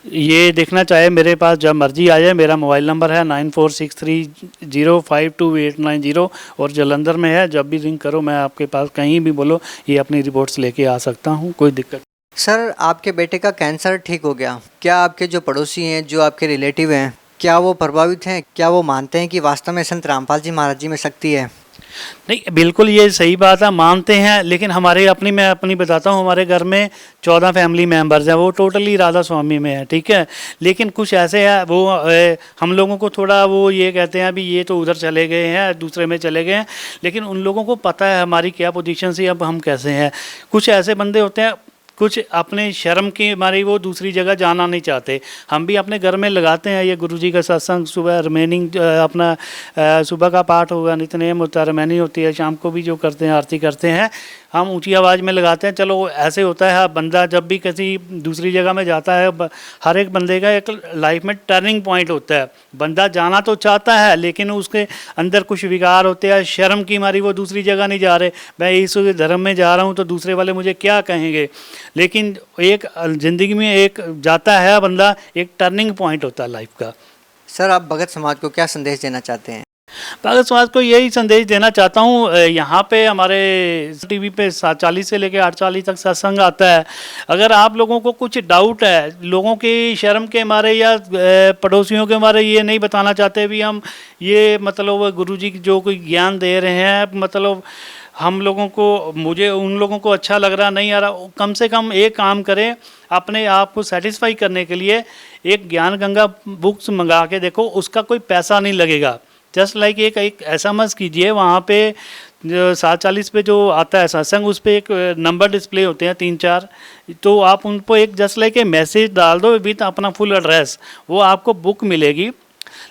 ये देखना चाहे मेरे पास जब मर्जी आ जाए। मेरा मोबाइल नंबर है 9463052890, और जलंधर में है। जब भी रिंग करो, मैं आपके पास कहीं भी बोलो, ये अपनी रिपोर्ट्स लेके आ सकता हूँ, कोई दिक्कत। सर आपके बेटे का कैंसर ठीक हो गया, क्या आपके जो पड़ोसी हैं, जो आपके रिलेटिव हैं, क्या वो प्रभावित हैं? क्या वो मानते हैं कि वास्तव में संत रामपाल जी महाराज जी में शक्ति है? नहीं, बिल्कुल ये सही बात है, मानते हैं, लेकिन मैं अपनी बताता हूँ, हमारे घर में 14 फैमिली मेंबर्स हैं, वो टोटली राधा स्वामी में है, ठीक है। लेकिन कुछ ऐसे हैं वो हम लोगों को थोड़ा वो ये कहते हैं अभी ये तो उधर चले गए हैं, दूसरे में चले गए हैं, लेकिन उन लोगों को पता है हमारी क्या पोजीशन से अब हम कैसे हैं। कुछ ऐसे बंदे होते हैं, कुछ अपने शर्म के मारे वो दूसरी जगह जाना नहीं चाहते। हम भी अपने घर में लगाते हैं ये गुरुजी का सत्संग, सुबह रिमेनिंग अपना सुबह का पाठ होगा, नित्यनेम होता है, रिमेनिंग होती है, शाम को भी जो करते हैं आरती करते हैं, हम ऊंची आवाज़ में लगाते हैं। चलो ऐसे होता है, बंदा जब भी किसी दूसरी जगह में जाता है, हर एक बंदे का एक लाइफ में टर्निंग पॉइंट होता है। बंदा जाना तो चाहता है, लेकिन उसके अंदर कुछ विकार होते हैं, शर्म की मारी वो दूसरी जगह नहीं जा रहे। मैं इस धर्म में जा रहा हूँ तो दूसरे वाले मुझे क्या कहेंगे। लेकिन एक ज़िंदगी में एक जाता है बंदा, एक टर्निंग पॉइंट होता है लाइफ का। सर आप भगत समाज को क्या संदेश देना चाहते हैं? भगत समाज को यही संदेश देना चाहता हूँ, यहाँ पे हमारे TV पे 7:40 से लेकर 8:40 तक सत्संग आता है। अगर आप लोगों को कुछ डाउट है, लोगों की शर्म के मारे या पड़ोसियों के मारे ये नहीं बताना चाहते भी हम ये मतलब गुरुजी जो कोई ज्ञान दे रहे हैं, मतलब हम लोगों को, मुझे उन लोगों को अच्छा लग रहा नहीं आ रहा, कम से कम एक काम करें, अपने आप को सेटिस्फाई करने के लिए एक ज्ञान गंगा बुक्स मंगा के देखो, उसका कोई पैसा नहीं लगेगा। जस्ट लाइक एक SMS कीजिए, वहाँ पे 7:40 पे जो आता है सत्संग, उस पर एक नंबर डिस्प्ले होते हैं 3-4, तो आप उन पर एक जस्ट लाइक मैसेज डाल दो विथ अपना फुल एड्रेस, वो आपको बुक मिलेगी।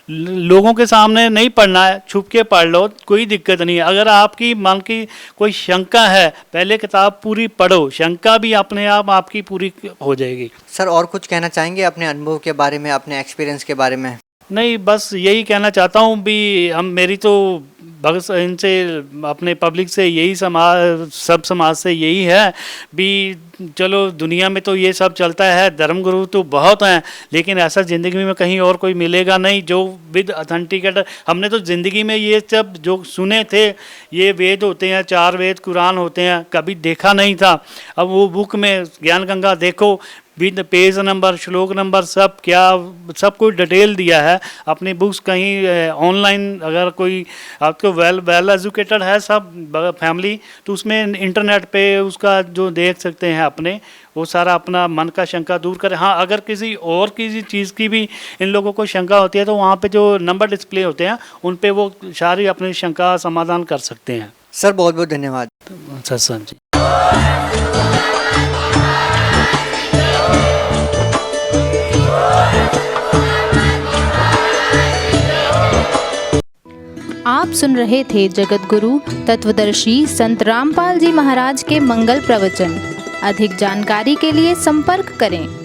लोगों के सामने नहीं पढ़ना है, छुप के पढ़ लो, कोई दिक्कत नहीं है। अगर आपकी मन की कोई शंका है, पहले किताब पूरी पढ़ो, शंका भी अपने आप आपकी पूरी हो जाएगी। सर और कुछ कहना चाहेंगे अपने अनुभव के बारे में, अपने एक्सपीरियंस के बारे में? नहीं, बस यही कहना चाहता हूँ भी मेरी तो भगत इनसे अपने पब्लिक से यही सब समाज से यही है भी, चलो दुनिया में तो ये सब चलता है, धर्मगुरु तो बहुत हैं, लेकिन ऐसा ज़िंदगी में कहीं और कोई मिलेगा नहीं जो विद ऑथेंटिकेट। हमने तो ज़िंदगी में ये सब जो सुने थे, ये वेद होते हैं, 4 वेद कुरान होते हैं, कभी देखा नहीं था। अब वो बुक में ज्ञान गंगा देखो, विद पेज नंबर, श्लोक नंबर, सब सब कुछ डिटेल दिया है। अपनी बुक्स कहीं ऑनलाइन अगर कोई आपको वेल एजुकेटेड है सब फैमिली, तो उसमें इंटरनेट पे उसका जो देख सकते हैं अपने, वो सारा अपना मन का शंका दूर करें। हाँ, अगर किसी चीज़ की भी इन लोगों को शंका होती है तो वहाँ पे जो नंबर डिस्प्ले होते हैं उन पे वो सारी अपनी शंका समाधान कर सकते हैं। सर बहुत बहुत धन्यवाद। सत्संग जी। आप सुन रहे थे जगत गुरु तत्वदर्शी संत रामपाल जी महाराज के मंगल प्रवचन। अधिक जानकारी के लिए संपर्क करें।